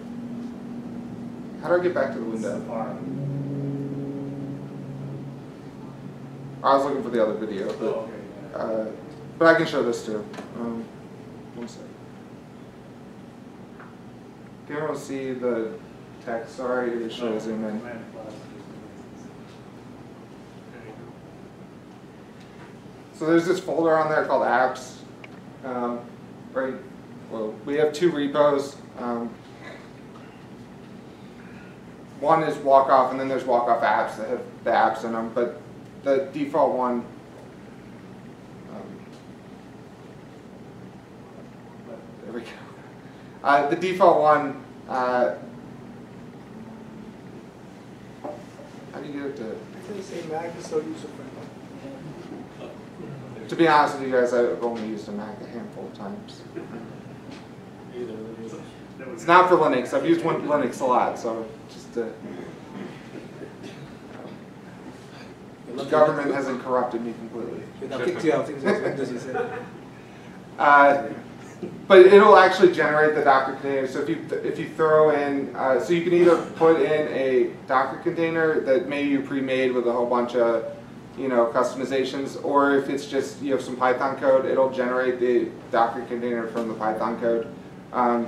How do I get back to the window? I was looking for the other video, but I can show this too. One second. Can everyone see the text? Sorry, should I zoom in? So there's this folder on there called apps. Right. Well, we have two repos. One is walk-off, and then there's walk-off apps that have the apps in them. But the default one, there we go. The default one, how do you get it to? I think say Mac is so user-friendly. To be honest with you guys, I've only used a Mac a handful of times. It's not for Linux. I've used Linux a lot, so just the government hasn't corrupted me completely. But it'll actually generate the Docker container. So if you throw in, so you can either put in a Docker container that maybe you pre-made with a whole bunch of customizations, or if it's just you have some Python code, it'll generate the Docker container from the Python code.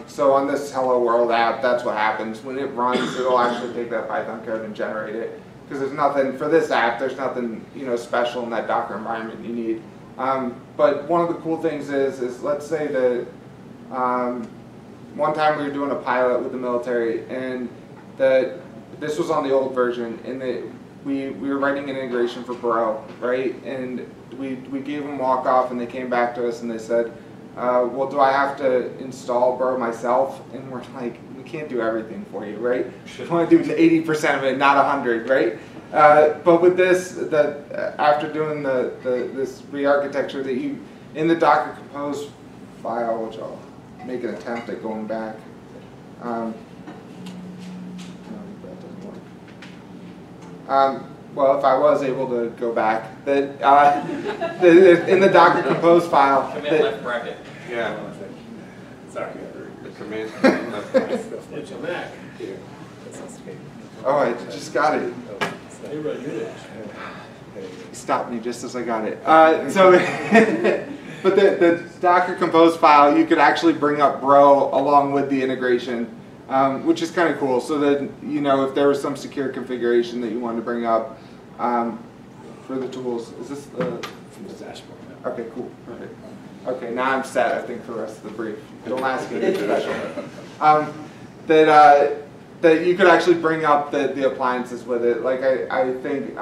So on this Hello World app, that's what happens. When it runs, it'll actually take that Python code and generate it. Because there's nothing, for this app, there's nothing special in that Docker environment you need. But one of the cool things is let's say that one time we were doing a pilot with the military, and this was on the old version, and we were writing an integration for Bro, right? And we gave them walk-off, and they came back to us and they said, well, do I have to install Bro myself? And we're like, we can't do everything for you, right? We want to do 80% of it, not 100, right? But with this, after doing this re-architecture, that you in the Docker Compose file, which I'll make an attempt at going back. No, that doesn't work. Well, if I was able to go back, in the Docker Compose file. Command left bracket. Yeah. Sorry. The command left bracket. It's a Mac. Oh, I just got it. He stopped me just as I got it. But the Docker Compose file, you could actually bring up Bro along with the integration, which is kind of cool. So that if there was some secure configuration that you wanted to bring up for the tools, is this the dashboard? Okay, cool. Perfect. Okay, now I'm set. I think for the rest of the brief. Don't ask me to that you could actually bring up the appliances with it. Like I think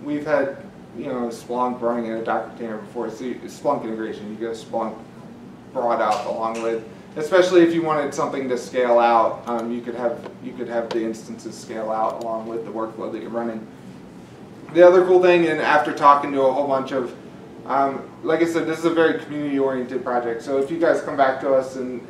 we've had Splunk running in a Docker container before. So Splunk integration, you get Splunk brought up along with, especially if you wanted something to scale out, you could have the instances scale out along with the workflow that you're running. The other cool thing, and after talking to a whole bunch of, like I said, this is a very community-oriented project. So if you guys come back to us and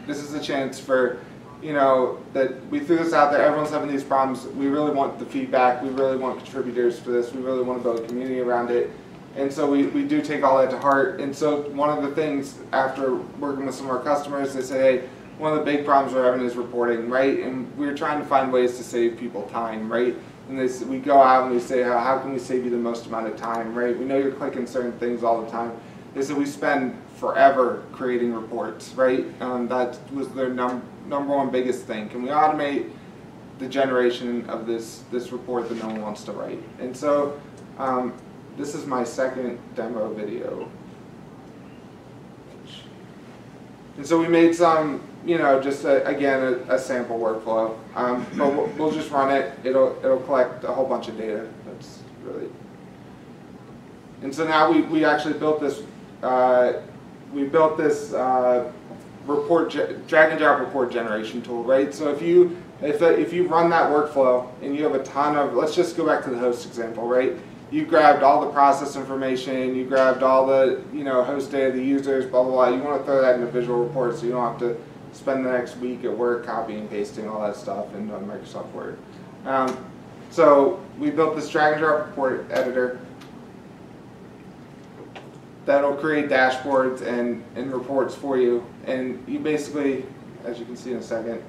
this is a chance for, that we threw this out there, everyone's having these problems, we really want the feedback, we really want contributors for this, we really want to build a community around it. And so we do take all that to heart. And so one of the things after working with some of our customers, they say, hey, one of the big problems we're having is reporting, right? And we're trying to find ways to save people time, right? And we go out and we say, how can we save you the most amount of time, right? We know you're clicking certain things all the time. They said we spend forever creating reports, right? That was their number one biggest thing. Can we automate the generation of this report that no one wants to write? And so this is my second demo video. And so we made some, just again a sample workflow. But we'll just run it. It'll collect a whole bunch of data. That's really. And so now we actually built this. We built this report drag and drop report generation tool, right? So if you run that workflow and you have a ton of, let's just go back to the host example, right? You grabbed all the process information, you grabbed all the host data, the users, blah blah blah. You want to throw that in a visual report so you don't have to spend the next week at work copying and pasting all that stuff into Microsoft Word. So we built this drag and drop report editor that'll create dashboards and reports for you. And you basically, as you can see in a second,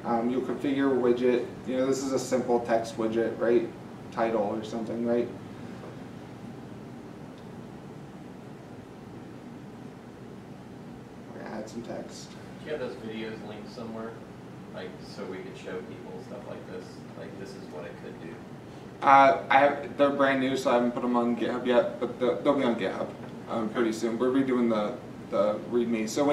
you'll configure a widget. This is a simple text widget, right? Title or something, right? We're gonna add some text. Do you have those videos linked somewhere? Like, so we could show people stuff like this? Like, this is what it could do? They're brand new, so I haven't put them on GitHub yet, but they'll be on GitHub pretty soon. We're redoing the README. So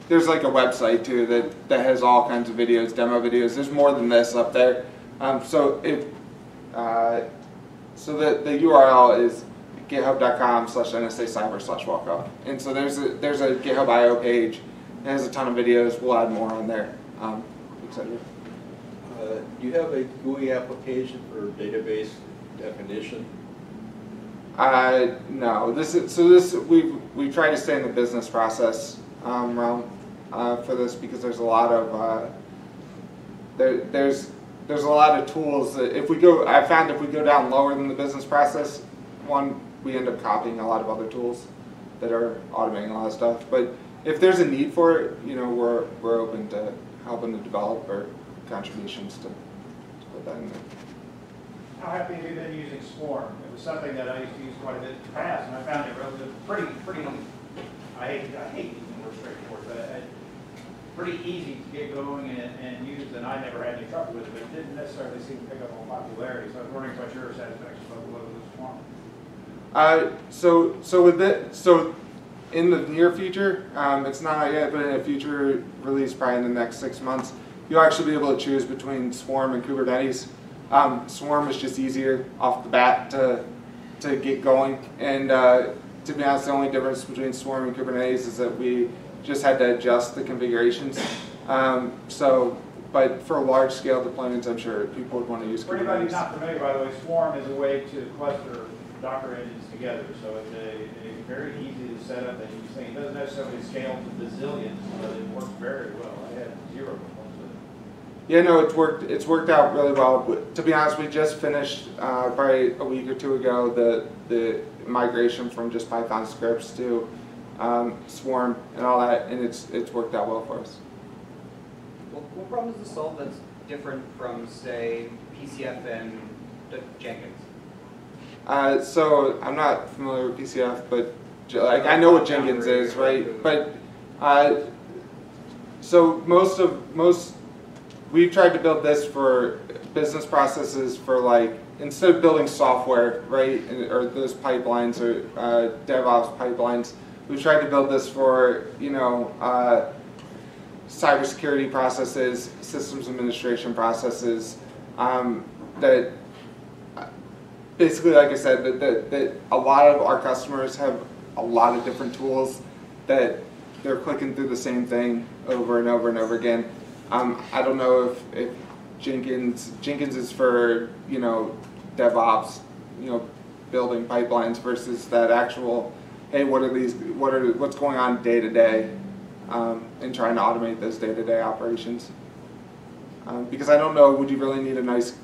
there's like a website too that has all kinds of videos, demo videos. There's more than this up there. So the URL is github.com/NSA-cyber/walkoff. And so there's a GitHub IO page. It has a ton of videos. We'll add more on there, etc. Do you have a GUI application for database definition? No. We try to stay in the business process realm for this because there's a lot of there's a lot of tools that I found if we go down lower than the business process, we end up copying a lot of other tools that are automating a lot of stuff. But if there's a need for it, we're open to helping the developer contributions to put that in there. How happy have you been using Swarm? It was something that I used to use quite a bit in the past, and I found it pretty. I hate using the word straightforward, but pretty easy to get going and use, and I never had any trouble with it, but it didn't necessarily seem to pick up on popularity. So I was wondering about your satisfaction with Swarm. So in the near future, it's not out yet, but in a future release, probably in the next 6 months, you'll actually be able to choose between Swarm and Kubernetes. Swarm is just easier off the bat to get going, and to be honest, the only difference between Swarm and Kubernetes is that we just had to adjust the configurations. But for large-scale deployments, I'm sure people would want to use Kubernetes. For anybody who's not familiar, by the way, Swarm is a way to cluster Docker engines together. So it's very easy to set up, and you think it doesn't necessarily scale to bazillions, but it works very well. I had 0 before. Yeah, no, it's worked out really well. To be honest, we just finished probably a week or two ago the migration from just Python scripts to Swarm and all that, and it's worked out well for us. What problem does this solve that's different from, say, PCF and Jenkins? So I'm not familiar with PCF, but I know what Jenkins is, right? But we've tried to build this for business processes for instead of building software, right, or those pipelines or DevOps pipelines, we've tried to build this for, cybersecurity processes, systems administration processes, that basically, like I said, that a lot of our customers have a lot of different tools that they're clicking through the same thing over and over and over again. I don't know if Jenkins is for DevOps, building pipelines versus that actual, hey, what's going on day to day, and trying to automate those day to day operations. Because I don't know, would you really need a nice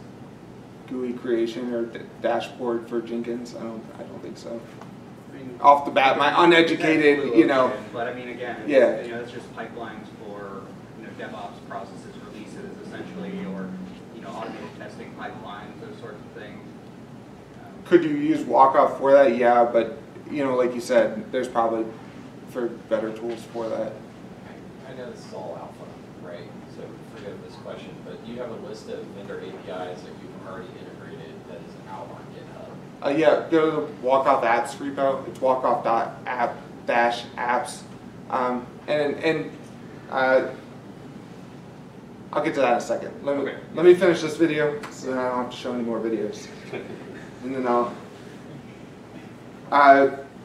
GUI creation or dashboard for Jenkins? I don't think so. I mean, off the bat, my uneducated, But I mean, again, it's just pipelines for DevOps processes, releases, essentially, or automated testing pipelines, those sorts of things. Could you use Walkoff for that? Yeah, but like you said, there's probably better tools for that. I know this is all alpha, right? So forgive this question, but do you have a list of vendor APIs that you've already integrated that is out on GitHub? Yeah, go to the Walkoff apps repo. It's walkoff.app-apps. And I'll get to that in a second. Let me finish this video so then I don't have to show any more videos. And then I'll.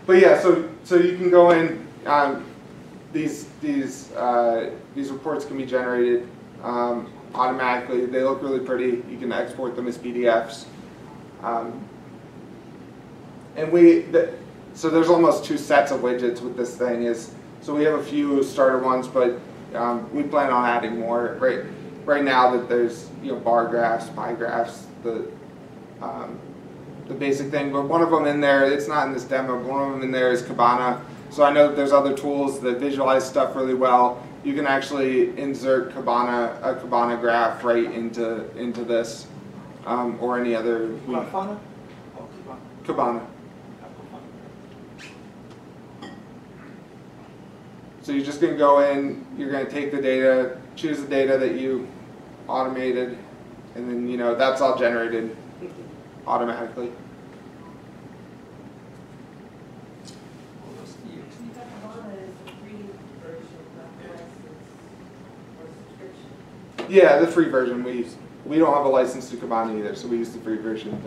But yeah, so you can go in. These reports can be generated automatically. They look really pretty. You can export them as PDFs. So there's almost 2 sets of widgets with this thing. So we have a few starter ones, but we plan on adding more. Right now that there's bar graphs, pie graphs, the basic thing. But one of them in there, it's not in this demo, but one of them in there is Kibana. So I know that there's other tools that visualize stuff really well. You can actually insert a Kibana graph right into this or any other. Kibana? Kibana. So you're just going to go in, you're going to take the data, choose the data that you automated, and then that's all generated automatically. Yeah, the free version. We don't have a license to Kibana either, so we use the free version.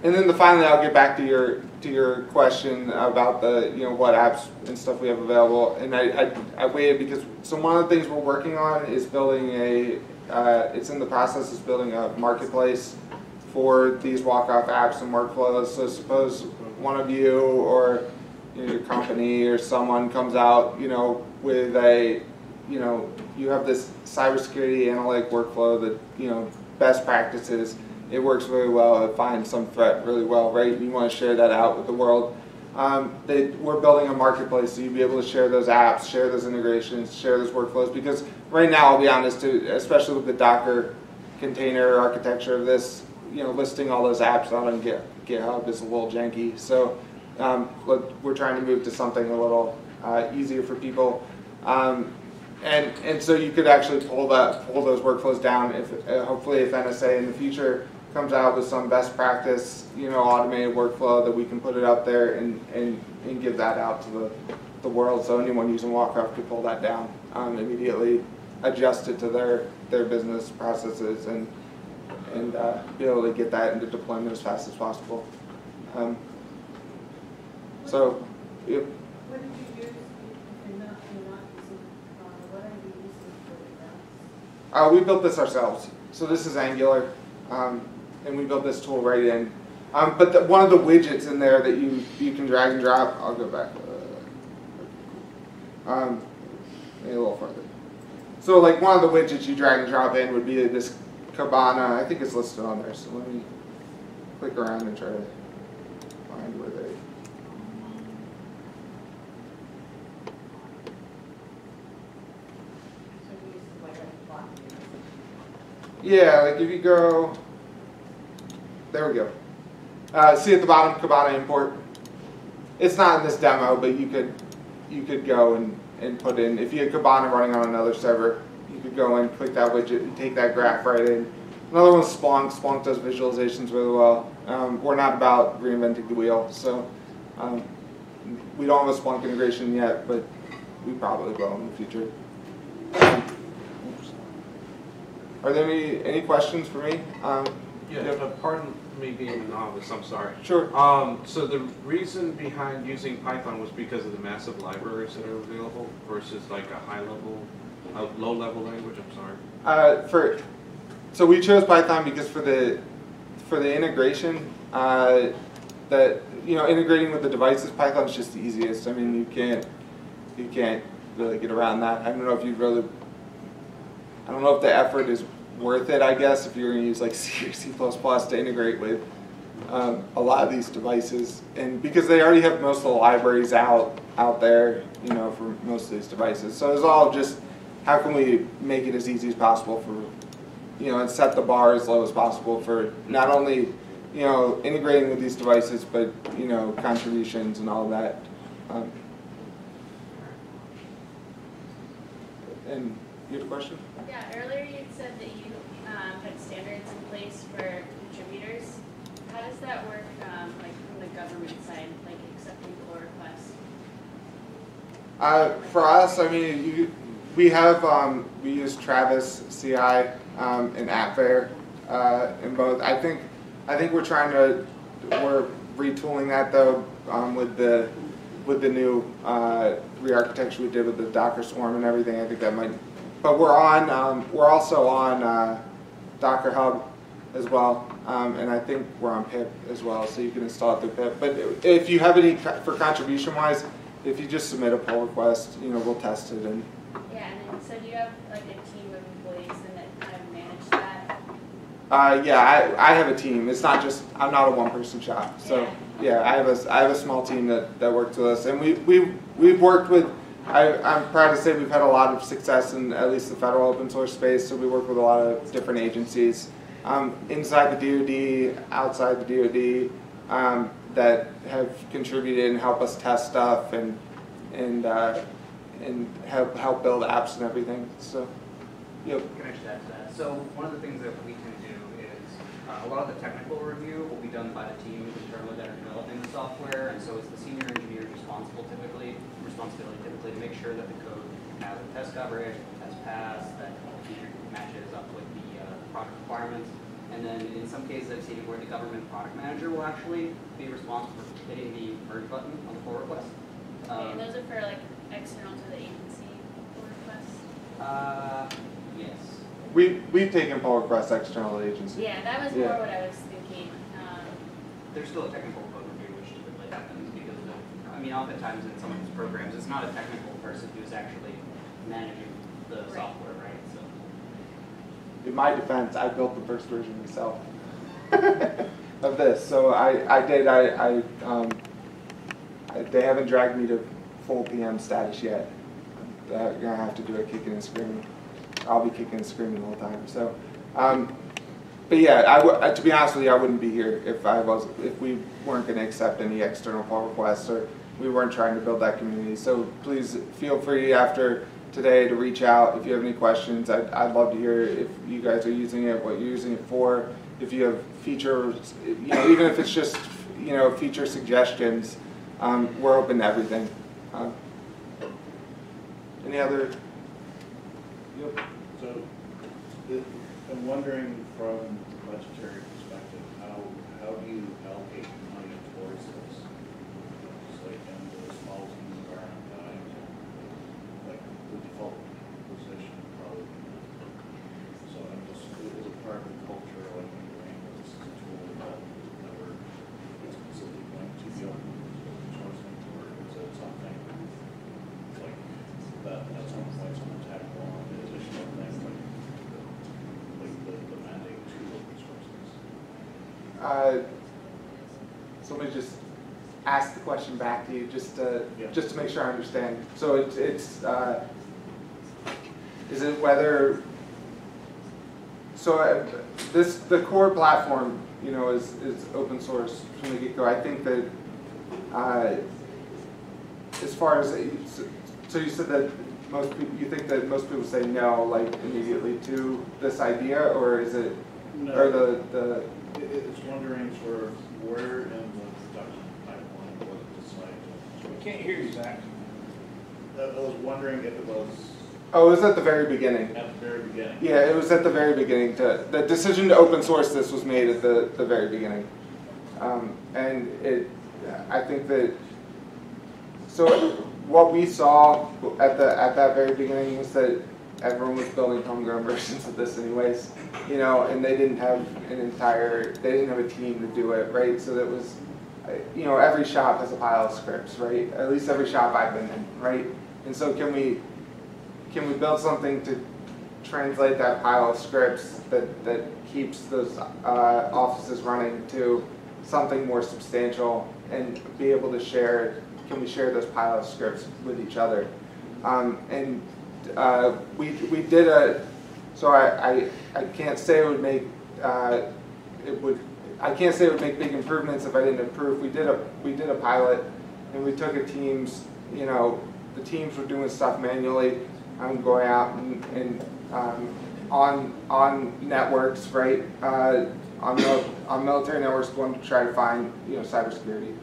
And then finally, I'll get back to your question about the what apps and stuff we have available. And I waited because one of the things we're working on is building it's in the process of building a marketplace for these walk-off apps and workflows. So suppose one of you or your company or someone comes out with you have this cybersecurity analytic workflow that best practices. It works very well. It finds some threat really well, right? You want to share that out with the world. We're building a marketplace, so you'll be able to share those apps, share those integrations, share those workflows. Because right now, I'll be honest, especially with the Docker container architecture of this, listing all those apps out on GitHub is a little janky. So we're trying to move to something a little easier for people. And so you could actually pull those workflows down. Hopefully, if NSA in the future comes out with some best practice, automated workflow, that we can put it up there and give that out to the world, so anyone using Walkoff could pull that down immediately, adjust it to their business processes, and be able to get that into deployment as fast as possible. So, yep. What did you use if you're not using what are you using for the We built this ourselves. So this is Angular, and we built this tool right in. But one of the widgets in there that you can drag and drop, I'll go back a little further. So like one of the widgets you drag and drop in would be this Kibana. I think it's listed on there. So let me click around and try to find where they. Yeah, like if you go, there we go. See at the bottom, Kibana import. It's not in this demo, but you could go and put in, if you had Kibana running on another server, you could go and click that widget and take that graph right in. Another one is Splunk. Splunk does visualizations really well. We're not about reinventing the wheel, so we don't have a Splunk integration yet, but we probably will in the future. Are there any questions for me? Pardon me being a novice, I'm sorry. Sure. So the reason behind using Python was because of the massive libraries that are available versus like a low-level language, I'm sorry. So we chose Python because for the integration, integrating with the devices, Python's just the easiest. I mean, you can't really get around that. I don't know if the effort is worth it, I guess, if you're going to use like C or C++ to integrate with a lot of these devices, and because they already have most of the libraries out there, for most of these devices. So it's all just how can we make it as easy as possible for, and set the bar as low as possible for not only, integrating with these devices, but contributions and all that. And you have a question? Yeah, earlier you said that you had standards in place for contributors. How does that work, like from the government side? Like, if For us, I mean, we have we use Travis CI and AppFair in both. I think we're retooling that though with the new re-architecture we did with the Docker Swarm and everything. I think that might. But we're also on Docker Hub as well, and I think we're on pip as well, so you can install it through pip. But if you have any for contribution-wise, if you just submit a pull request, we'll test it. And yeah, and then, so do you have like a team of employees and that kind of manage that? Yeah, I have a team. It's not just, I'm not a one-person shop. So yeah, I have a small team that works with us, and we've worked with. I'm proud to say we've had a lot of success in at least the federal open source space. So we work with a lot of different agencies inside the DoD, outside the DoD, that have contributed and help us test stuff and help build apps and everything. So, yep. Can I just add to that? So one of the things that we can do is a lot of the technical review will be done by the team internally that are developing the software, and so it's the senior engineer's responsibility typically to make sure that the code has a test coverage, test pass, that all the feature matches up with the product requirements. And then in some cases I've seen it where the government product manager will actually be responsible for hitting the merge button on the pull request. Okay, and those are for like external to the agency pull requests? Yes. We've taken pull requests external to agency. Yeah, that was more what I was thinking. There's still a technical code review which typically happens because oftentimes in some of these programs it's not a technical person who's actually managing the software, right? So. In my defense, I built the first version myself of this, so they haven't dragged me to full PM status yet. They're gonna have to do it kicking and screaming. I'll be kicking and screaming the whole time. So, but yeah, to be honest with you, I wouldn't be here if we weren't going to accept any external pull requests or we weren't trying to build that community. So please feel free after today to reach out if you have any questions. I'd love to hear if you guys are using it, what you're using it for. If you have features, even if it's just feature suggestions, we're open to everything. Any other? Yep. So, I'm wondering from a budgetary perspective, how do you allocate money towards this? Just like in the small team environment, like the default position probably. So I'm just, is it part of the culture, like ingrained that this is a tool that never is specifically going to be open sourcing, or is it something like that at some point someone tagged along the additional things like the mandate to open source this? So let me just ask the question back to you, just to make sure I understand. So it's is it whether the core platform is open source from the get-go. I think that as far as so you said that you think that most people say no, like immediately to this idea, or is it, no, or the it's wondering sort of where in the production pipeline was it decided. We can't hear you, Zach. I was wondering if it was. Oh, it was at the very beginning. At the very beginning. Yeah, it was at the very beginning. The decision to open source this was made at the very beginning, and I think that. So what we saw at that very beginning was that everyone was building homegrown versions of this anyways, and they didn't have a team to do it, right? So that was, every shop has a pile of scripts, right? At least every shop I've been in, right? And so can we build something to translate that pile of scripts that keeps those offices running to something more substantial and be able to share? Can we share those pile of scripts with each other? We did so I can't say it would make I can't say it would make big improvements if I didn't approve. We did a pilot, and we took the teams were doing stuff manually. I'm going out and on networks, right? On military networks, going to try to find cybersecurity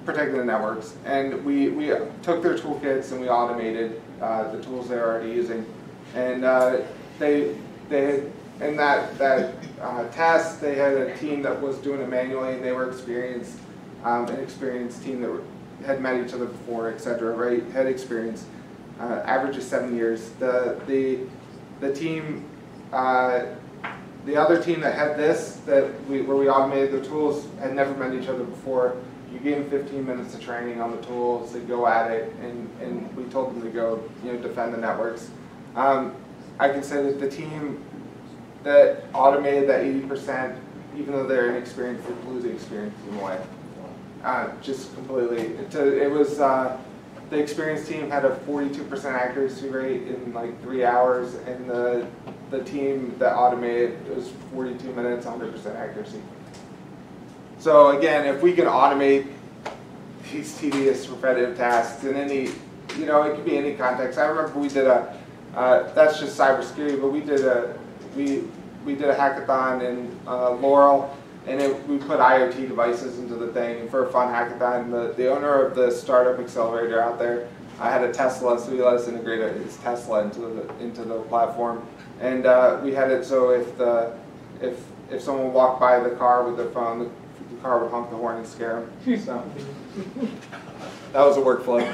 protecting the networks. And we took their toolkits and we automated the tools they're already using. And they in that task, they had a team that was doing it manually, and they were experienced, an experienced team that had met each other before, etc. Right? Had experience. Average is 7 years. The team, the other team that had this, where we automated the tools, had never met each other before. You gave them 15 minutes of training on the tools, they go at it, and we told them to go, defend the networks. I can say that the team that automated that 80%, even though they're inexperienced, they blew the experience team away. Just completely. It was the experienced team had a 42% accuracy rate in like 3 hours, and the team that automated, it was 42 minutes, 100% accuracy. So again, if we can automate these tedious, repetitive tasks in any, it could be any context. I remember we did that's just cybersecurity, but we did a hackathon in Laurel, and we put IoT devices into the thing. And for a fun hackathon, the owner of the startup accelerator out there, I had a Tesla, so he let us integrate his Tesla into the platform. And we had it so if someone walked by the car with their phone, the car would honk the horn and scare them. So that was a workflow.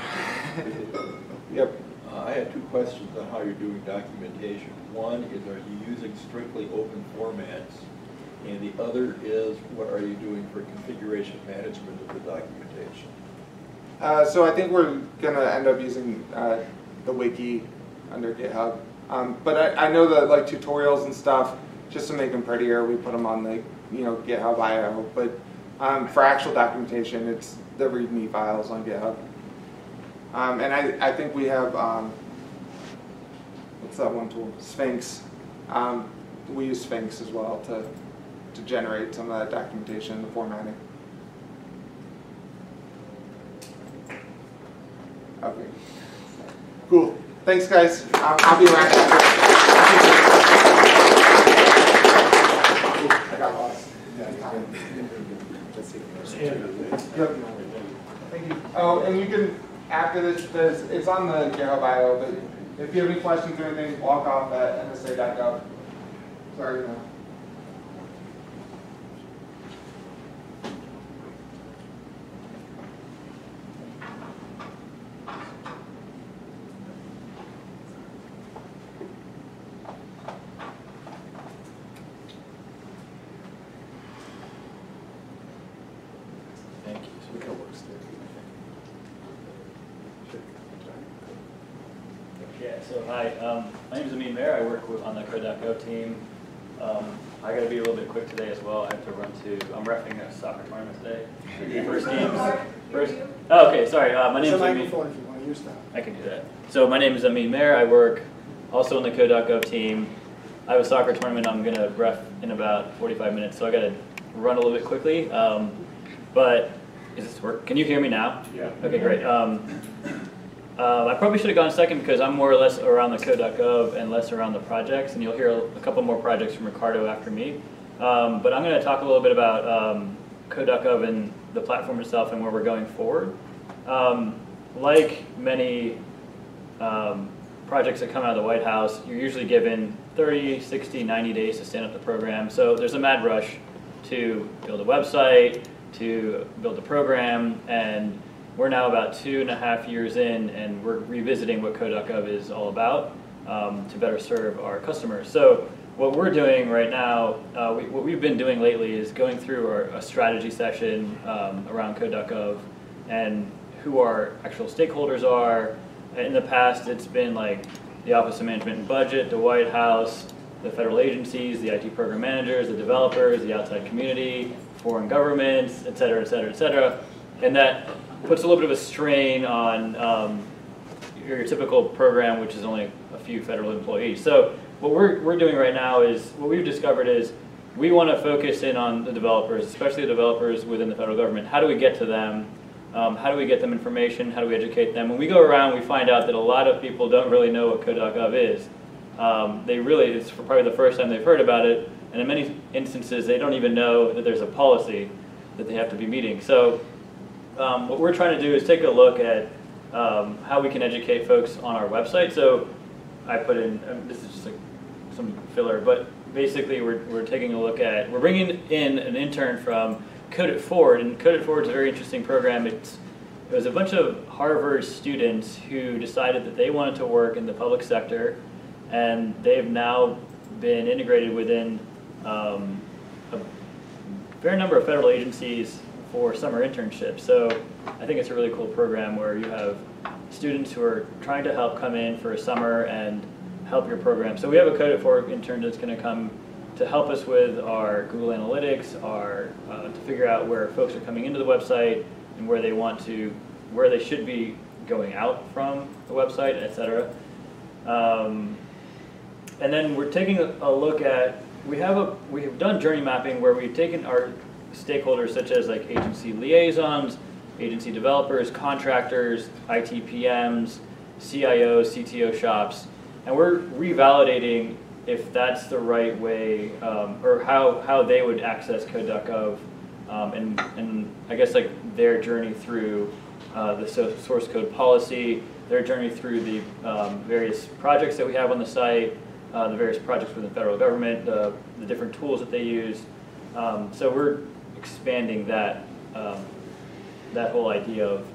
Yep. I had 2 questions on how you're doing documentation. One is, are you using strictly open formats? And the other is, what are you doing for configuration management of the documentation? So I think we're going to end up using the wiki under GitHub. But I know that like tutorials and stuff, just to make them prettier, we put them on the GitHub IO. But for actual documentation, it's the README files on GitHub. And I think we have, what's that one tool? Sphinx. We use Sphinx as well to generate some of that documentation, the formatting. Okay. Cool. Thanks, guys. I'll be around after. I got lost. Yep. Thank you. Oh, and you can, after this, it's on the GitHub IO, but if you have any questions or anything, log off at nsa.gov. Sorry, no. So hi, my name is Epiphan. I work on the Code.gov team. I got to be a little bit quick today as well. I have to run to, I'm reffing a soccer tournament today. First games. Oh, okay, sorry. My name is Epiphan. If you want to use that. I can do that. So my name is Epiphan. I work also on the Code.gov team. I have a soccer tournament I'm going to ref in about 45 minutes, so I got to run a little bit quickly. But is this work? Can you hear me now? Yeah. Okay, great. I probably should have gone second because I'm more or less around the Code.gov and less around the projects, and you'll hear a couple more projects from Ricardo after me. But I'm going to talk a little bit about Code.gov and the platform itself and where we're going forward. Like many projects that come out of the White House, you're usually given 30, 60, 90 days to stand up the program. So there's a mad rush to build a website, to build a program, and we're now about 2.5 years in, and we're revisiting what Code.gov is all about to better serve our customers. So what we're doing right now, what we've been doing lately is going through a strategy session around Code.gov and who our actual stakeholders are. In the past, it's been like the Office of Management and Budget, the White House, the federal agencies, the IT program managers, the developers, the outside community, foreign governments, et cetera, et cetera, et cetera. And that puts a little bit of a strain on your typical program, which is only a few federal employees. So what we're doing right now is, what we've discovered is we want to focus in on the developers, especially the developers within the federal government. How do we get to them? How do we get them information? How do we educate them? When we go around, we find out that a lot of people don't really know what Code.gov is. It's probably the first time they've heard about it, and in many instances, they don't even know that there's a policy that they have to be meeting. So what we're trying to do is take a look at how we can educate folks on our website. So I put in, this is just like some filler, but basically we're taking a look at, we're bringing in an intern from Code It Forward, and Code It Forward is a very interesting program. It was a bunch of Harvard students who decided that they wanted to work in the public sector, and they've now been integrated within a fair number of federal agencies for summer internships. So I think it's a really cool program where you have students who are trying to help come in for a summer and help your program. So we have a Code It Forward intern that's going to come to help us with our Google Analytics, to figure out where folks are coming into the website and where they want to, where they should be going out from the website, etc. And then we're taking a look at, we have done journey mapping where we've taken our stakeholders such as like agency liaisons, agency developers, contractors, IT PMs, CIOs, CTO shops, and we're revalidating if that's the right way, or how they would access Code.gov, and I guess like their journey through the source code policy, their journey through the various projects that we have on the site, the various projects within the federal government, the different tools that they use. So we're expanding that that whole idea of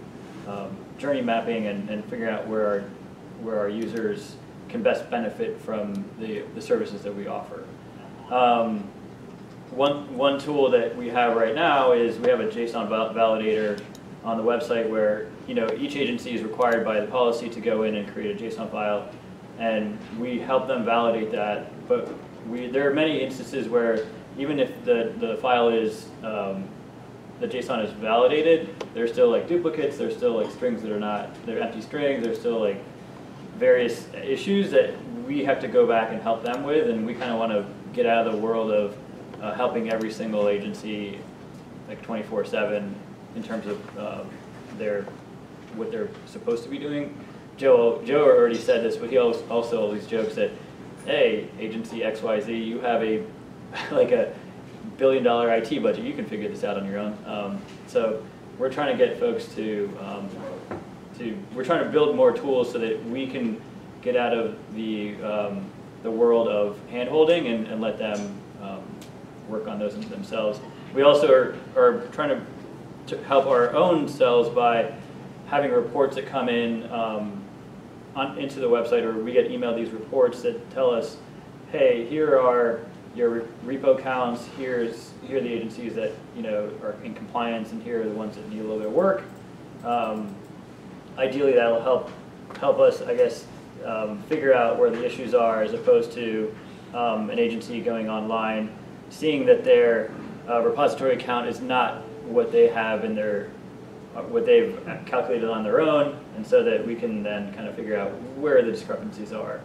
journey mapping and figuring out where our users can best benefit from the services that we offer. One tool that we have right now is we have a JSON validator on the website where each agency is required by the policy to go in and create a JSON file, and we help them validate that. But there are many instances where even if the file is the JSON is validated, there's still like duplicates, there's still like strings that are not, they're empty strings, there's still like various issues that we have to go back and help them with, and we kind of want to get out of the world of helping every single agency like 24/7 in terms of what they're supposed to be doing. Joe already said this, but he also always jokes that, hey, agency XYZ, you have a like a $1 billion IT budget, you can figure this out on your own. So we're trying to get folks we're trying to build more tools so that we can get out of the world of hand-holding and let them work on those themselves. We also are trying to help our own selves by having reports that come in into the website, or we get emailed these reports that tell us, hey, here are your repo counts, here are the agencies that are in compliance, and here are the ones that need a little bit of work. Ideally, that'll help us, I guess, figure out where the issues are, as opposed to an agency going online, seeing that their repository count is not what they have in what they've calculated on their own, and so that we can then kind of figure out where the discrepancies are.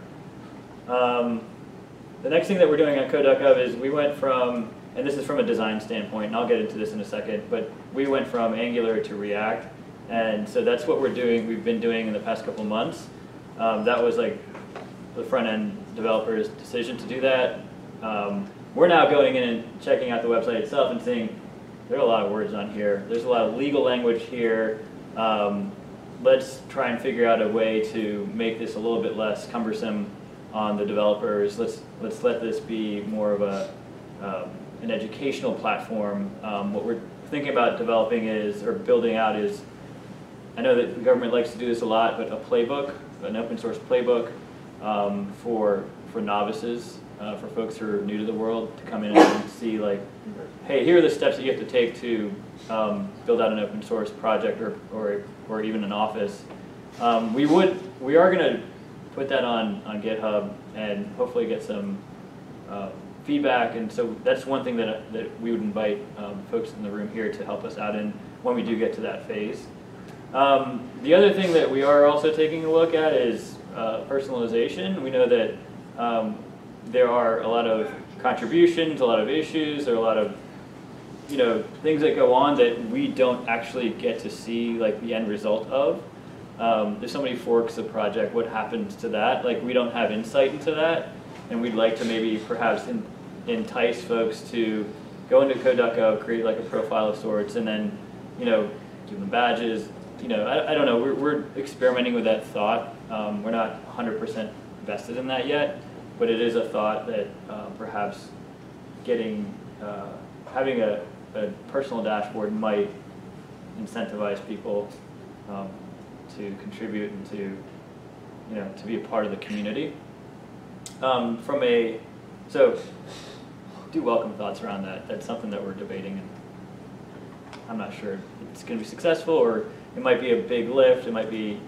The next thing that we're doing on Code.gov is we went from, and this is from a design standpoint, and I'll get into this in a second, but we went from Angular to React, and so that's what we've been doing in the past couple months. That was like the front-end developer's decision to do that. We're now going in and checking out the website itself and seeing there are a lot of words on here. There's a lot of legal language here. Let's try and figure out a way to make this a little bit less cumbersome on the developers. Let's let this be more of an educational platform. What we're thinking about developing or building out is, I know that the government likes to do this a lot, but a playbook, an open source playbook for novices, for folks who are new to the world, to come in and see like, hey, here are the steps that you have to take to build out an open source project or even an office. We are going to put that on GitHub and hopefully get some feedback, and so that's one thing that we would invite folks in the room here to help us out in when we do get to that phase. The other thing that we are also taking a look at is personalization. We know that there are a lot of contributions, a lot of issues, there are a lot of things that go on that we don't actually get to see like the end result of. If somebody forks a project, what happens to that? Like, we don't have insight into that, and we'd like to maybe perhaps entice folks to go into Code.gov, create like a profile of sorts, and then give them badges. You know, I don't know. We're experimenting with that thought. We're not 100% vested in that yet, but it is a thought that perhaps having a personal dashboard might incentivize people to contribute and to be a part of the community. So do welcome thoughts around that. That's something that we're debating, and I'm not sure it's going to be successful, or it might be a big lift. It might be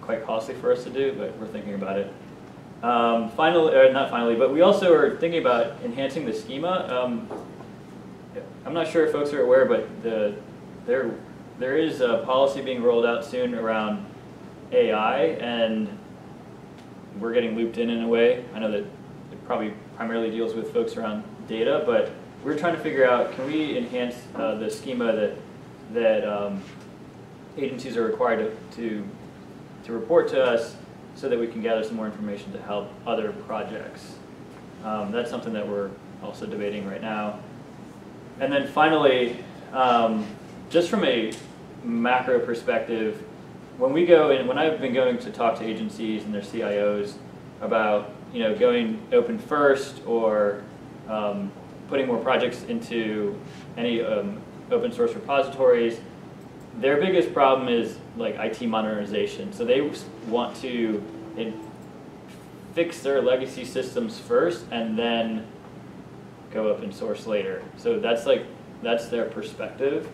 quite costly for us to do, but we're thinking about it. Not finally, but we also are thinking about enhancing the schema. I'm not sure if folks are aware, but there is a policy being rolled out soon around AI, and we're getting looped in a way. I know that it probably primarily deals with folks around data, but we're trying to figure out, can we enhance the schema that agencies are required to report to us, so that we can gather some more information to help other projects. That's something that we're also debating right now. And then finally, just from a macro perspective, when I've been going to talk to agencies and their CIOs about going open first, or putting more projects into any open source repositories, their biggest problem is like IT modernization. So they want to fix their legacy systems first and then go open source later. So that's their perspective.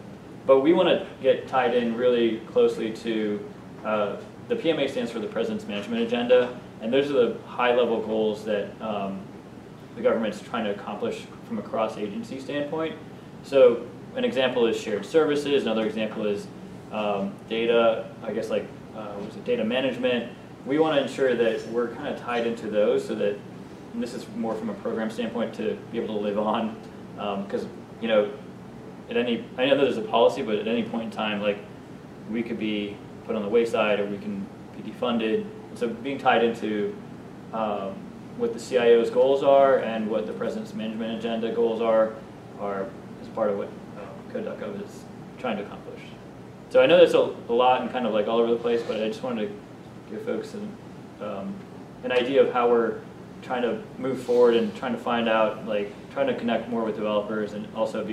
But we want to get tied in really closely to the PMA stands for the President's Management Agenda, and those are the high-level goals that the government's trying to accomplish from a cross-agency standpoint. So an example is shared services. Another example is data, I guess data management. We want to ensure that we're kind of tied into those, so that, and this is more from a program standpoint, to be able to live on, because I know there's a policy, but at any point in time, like, we could be put on the wayside, or we can be defunded. So being tied into what the CIO's goals are and what the President's Management Agenda goals are is part of what Code.gov is trying to accomplish. So I know that's a lot and kind of like all over the place, but I just wanted to give folks an idea of how we're trying to move forward and trying to find out, trying to connect more with developers, and also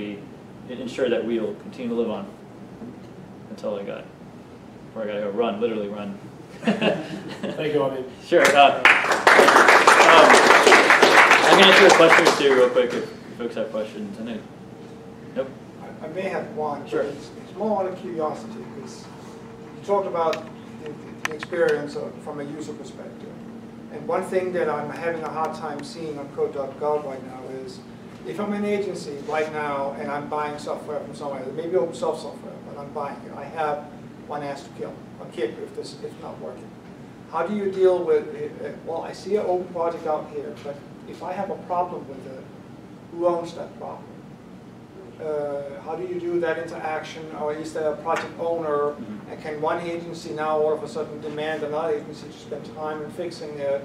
ensure that we'll continue to live on until I gotta go run, literally run. Thank you, Amin. Sure. I can answer a question or two real quick if folks have questions. Nope. I may have one. Sure. It's more out of curiosity, because you talked about the experience from a user perspective. And one thing that I'm having a hard time seeing on Code.gov right now is, if I'm an agency right now and I'm buying software from somewhere, maybe open source software, but I'm buying it, I have one ass to kill, if it's not working. How do you deal with it? Well, I see an open project out here, but if I have a problem with it, who owns that problem? How do you do that interaction, or is there a project owner, and can one agency now all of a sudden demand another agency to spend time in fixing it,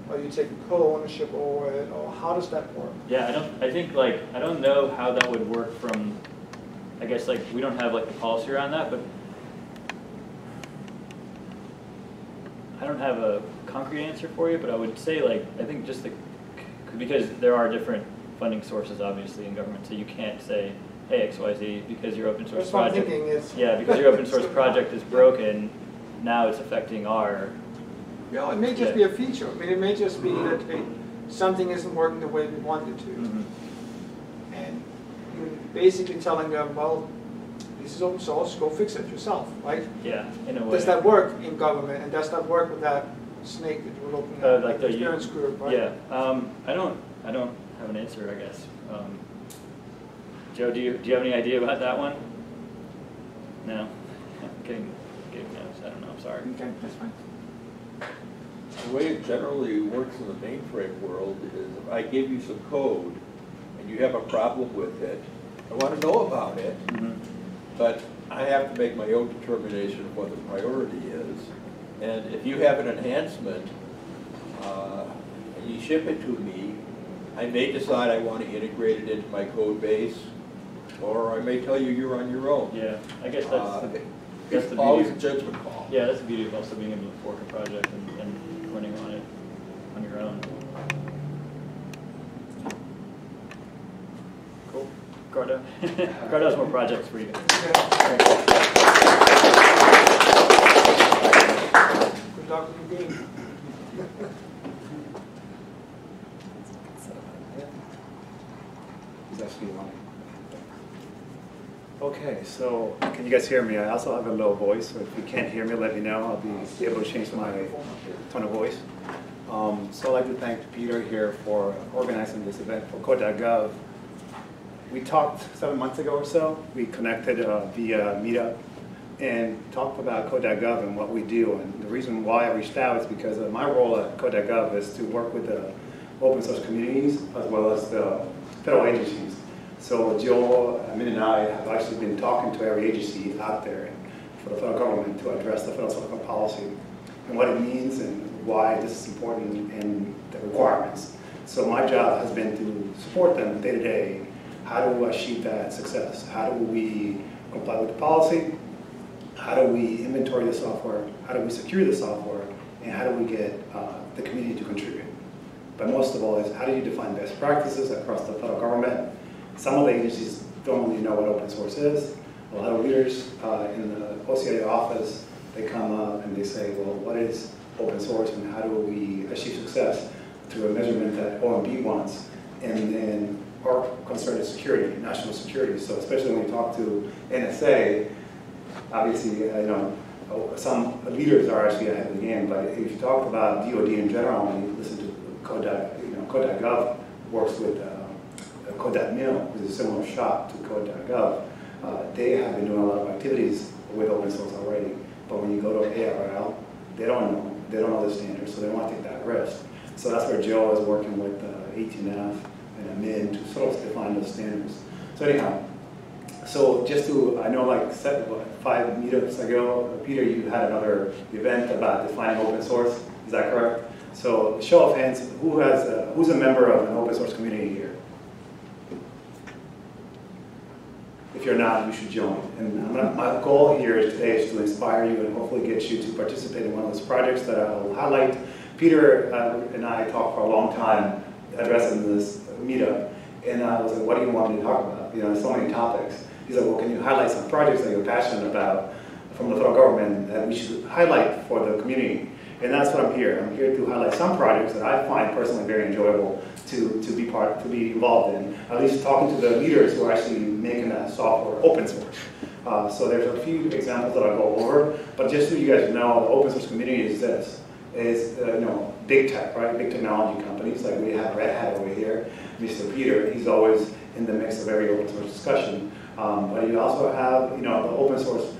or you take co-ownership over it, or how does that work? Yeah, I don't know how that would work from, I guess we don't have the policy around that, but I don't have a concrete answer for you, but I would say I think just because there are different funding sources obviously in government, so you can't say, hey, XYZ, because your open source project, because your open source project is broken, now it's affecting our. Yeah, it may just be a feature. I mean, it may just be that something isn't working the way we want it to, and you're basically telling them, well, this is open source, go fix it yourself, right? Yeah, in a way. Does that work in government, and does that work with that snake that we're looking at, like the experience group, right? Yeah, I don't have an answer, I guess. Joe, do you have any idea about that one? No? Getting notes, I don't know, I'm sorry. Okay, that's fine. The way it generally works in the mainframe world is, if I give you some code and you have a problem with it, I want to know about it, but I have to make my own determination of what the priority is. And if you have an enhancement and you ship it to me, I may decide I want to integrate it into my code base, or I may tell you you're on your own. Yeah, I guess that's It's the always a beauty. judgment call. Yeah, that's the beauty of also being able to fork a project and running on it on your own. Cool. Gardo. Gardo has more projects for you. Good luck with the game. Is that on? Okay, so can you guys hear me? I also have a low voice, so if you can't hear me, let me know. I'll be able to change my tone of voice. So I'd like to thank Peter here for organizing this event for Code.gov. We talked 7 months ago or so. We connected via Meetup and talked about Code.gov and what we do. And the reason why I reached out is because my role at Code.gov is to work with the open source communities as well as the federal agencies. So Joel, Min, and I have actually been talking to every agency out there for the federal government to address the federal software policy and what it means and why this is important and the requirements. So my job has been to support them day to day. How do we achieve that success? How do we comply with the policy? How do we inventory the software? How do we secure the software? And how do we get the community to contribute? But most of all is how do you define best practices across the federal government? Some of the agencies don't really know what open source is. A lot of leaders in the OCIO office, they come up and they say, well, what is open source and how do we achieve success through a measurement that OMB wants? And then our concern is security, national security. So especially when we talk to NSA, obviously, some leaders are actually ahead of the game, but if you talk about DoD in general, when you listen to Code.gov works with Code.mil, which is a similar shop to Code.gov. They have been doing a lot of activities with open source already, but when you go to ARL, they don't know the standards, so they don't want to take that risk. So that's where Joe is working with 18F and Min to sort of define those standards. So anyhow, so just to, I know like 5 meetups ago, Peter, you had another event about defining open source, is that correct? So show of hands, who's a member of an open source community here? If you're not, you should join. And my goal here today is to inspire you and hopefully get you to participate in one of those projects that I will highlight. Peter and I talked for a long time addressing this meetup, and I was like, what do you want me to talk about? There's so many topics. He's like, well, can you highlight some projects that you're passionate about from the federal government that we should highlight for the community? And that's what I'm here. I'm here to highlight some projects that I find personally very enjoyable to be involved in. At least talking to the leaders who are actually making that software open source. So there's a few examples that I'll go over, but just so you guys know, the open source community is this. Is big tech, right? Big technology companies, like we have Red Hat over here. Mr. Peter, he's always in the mix of every open source discussion. But you also have, the open source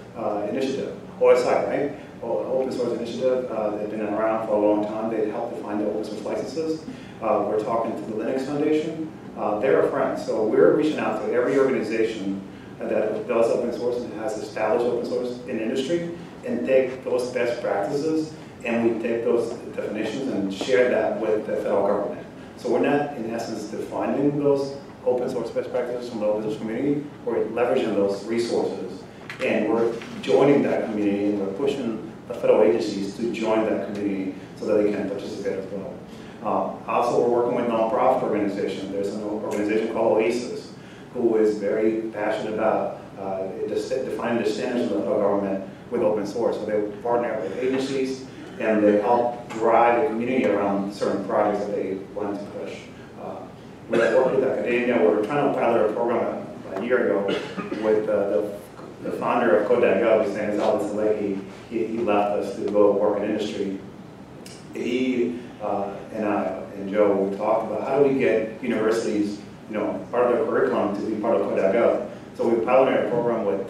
initiative, OSI, right? Open source initiative, they've been around for a long time. They help define the open source licenses. We're talking to the Linux Foundation. They're our friends, so we're reaching out to every organization that does open source and has established open source in industry and take those best practices and we take those definitions and share that with the federal government. So we're not, in essence, defining those open source best practices from the open source community. We're leveraging those resources, and we're joining that community, and we're pushing the federal agencies to join that community so that they can participate as well. Also, we're working with nonprofit organizations. There's an organization called Oasis, who is very passionate about defining the standards of the federal government with open source. So they partner with agencies, and they help drive the community around certain projects that they want to push. We have worked with academia. We were trying to pilot a program a year ago with the founder of Code.gov. His name is Alan Salehi. He left us to go work in industry. He and I and Joe, we talked about how do we get universities, part of their curriculum to be part of Code.gov. So we piloted a program with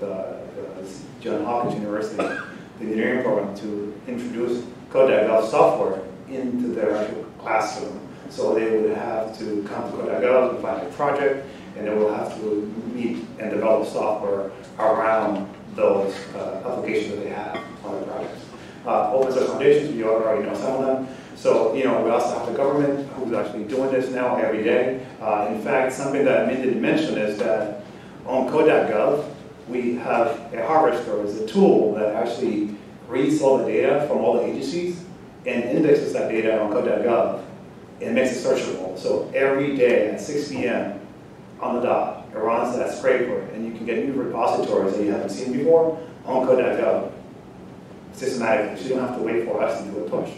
Johns Hopkins University, the engineering program, to introduce Code.gov software into their actual classroom. So they would have to come to Code.gov and find a project, and they will have to meet and develop software around those applications that they have on their projects. Open source foundations, you already know some of them. So, we also have the government who's actually doing this now every day. In fact, something that Min didn't mention is that on Code.gov, we have a harvester. It's a tool that actually reads all the data from all the agencies and indexes that data on Code.gov and makes it searchable. So every day at 6 p.m. on the dot, it runs that scraper, and you can get new repositories that you haven't seen before on Code.gov systematically. So you don't have to wait for us to do a push.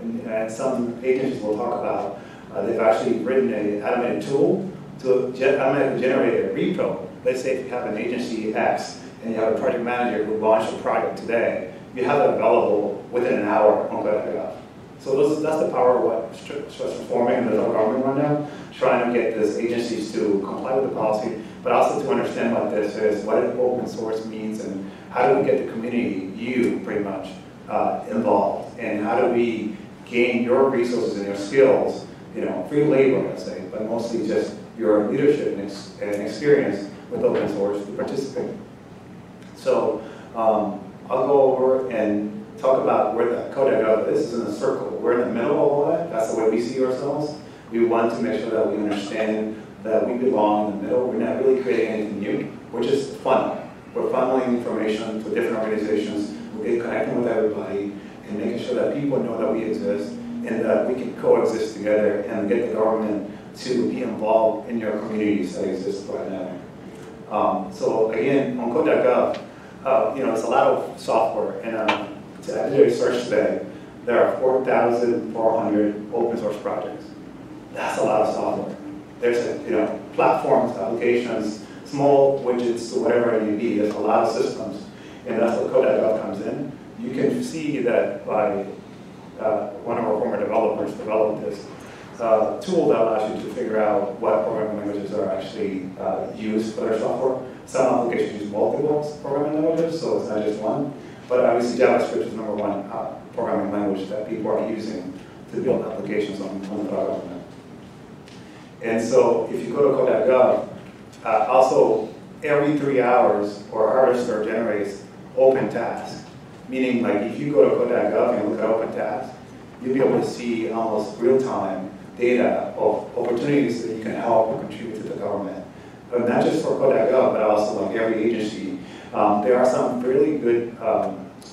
And some agencies will talk about, they've actually written an automated tool to automatically generate a repo. Let's say if you have an agency X and you have a project manager who launched a project today, you have it available within an hour on Code.gov. So that's the power of what Stress Reforming and the federal government right now, trying to get these agencies to comply with the policy, but also to understand what this is, what open source means, and how do we get the community, you pretty much, involved, and how do we gain your resources and your skills, free labor, let's say, but mostly just your leadership and experience with open source to participate. So I'll go over and talk about where the Code.gov is in a circle. We're in the middle of all that. That's the way we see ourselves. We want to make sure that we understand that we belong in the middle. We're not really creating anything new. We're just funneling. We're funneling information to different organizations. We're connecting with everybody and making sure that people know that we exist and that we can coexist together and get the government to be involved in your communities that exist right now. So again, on Code.gov, it's a lot of software, and I did a search today. There are 4,400 open source projects. That's a lot of software. There's platforms, applications, small widgets to whatever it may be. There's a lot of systems, and that's where Code.gov comes in. You can see that by one of our former developers developed this tool that allows you to figure out what programming languages are actually used for their software. Some applications use multiple programming languages, so it's not just one. But obviously JavaScript is number one programming language that people are using to build applications on the government. And so if you go to Code.gov, also every 3 hours, our harvester generates open tasks. Meaning, like, if you go to Code.gov and look at open tasks, you'll be able to see almost real-time data of opportunities that you can help or contribute to the government. But not just for Code.gov, but also like every agency. There are some really good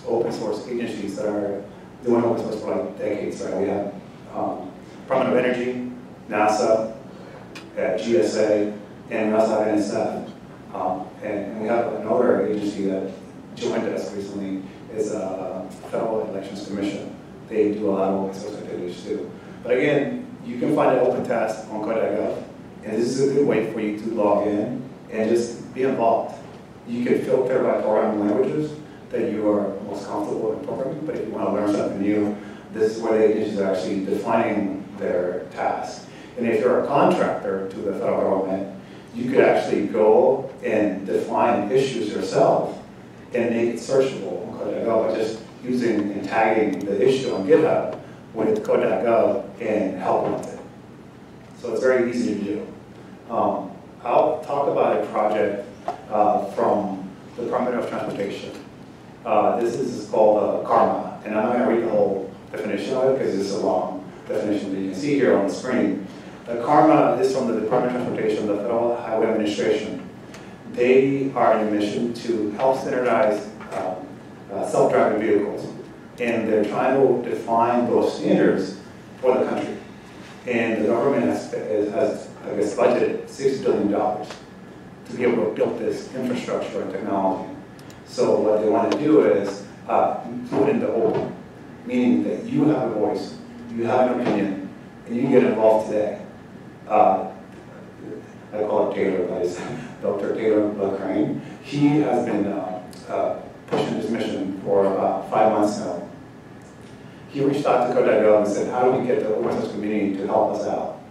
open source agencies that are doing open source for like decades, right? We have Department of Energy, NASA, GSA, and we also have NSF. And we have another agency that joined us recently, is Federal Elections Commission. They do a lot of open source activities too. But again, you can find an open task on Code.gov, and this is a good way for you to log in and just be involved. You can filter by programming languages that you are most comfortable in programming, but if you want to learn something new, this is where the agencies are actually defining their tasks. And if you're a contractor to the federal government, you could actually go and define issues yourself and make it searchable on Code.gov by just using and tagging the issue on GitHub with Code.gov and helping with it. So it's very easy to do. I'll talk about a project from the Department of Transportation. This is called Karma, and I'm not going to read the whole definition of it because it's a long definition that you can see here on the screen. Karma is from the Department of Transportation, the Federal Highway Administration. They are on a mission to help standardize self-driving vehicles, and they're trying to define those standards for the country. And the government has I guess, budgeted $6 billion to be able to build this infrastructure and technology. So what they want to do is put in the open, meaning that you have a voice, you have an opinion, and you can get involved today. I call it Taylor, but it's Dr. Taylor Crane. He has been pushing this mission for about 5 months now. He reached out to Code.gov and said, how do we get the open source community to help us out?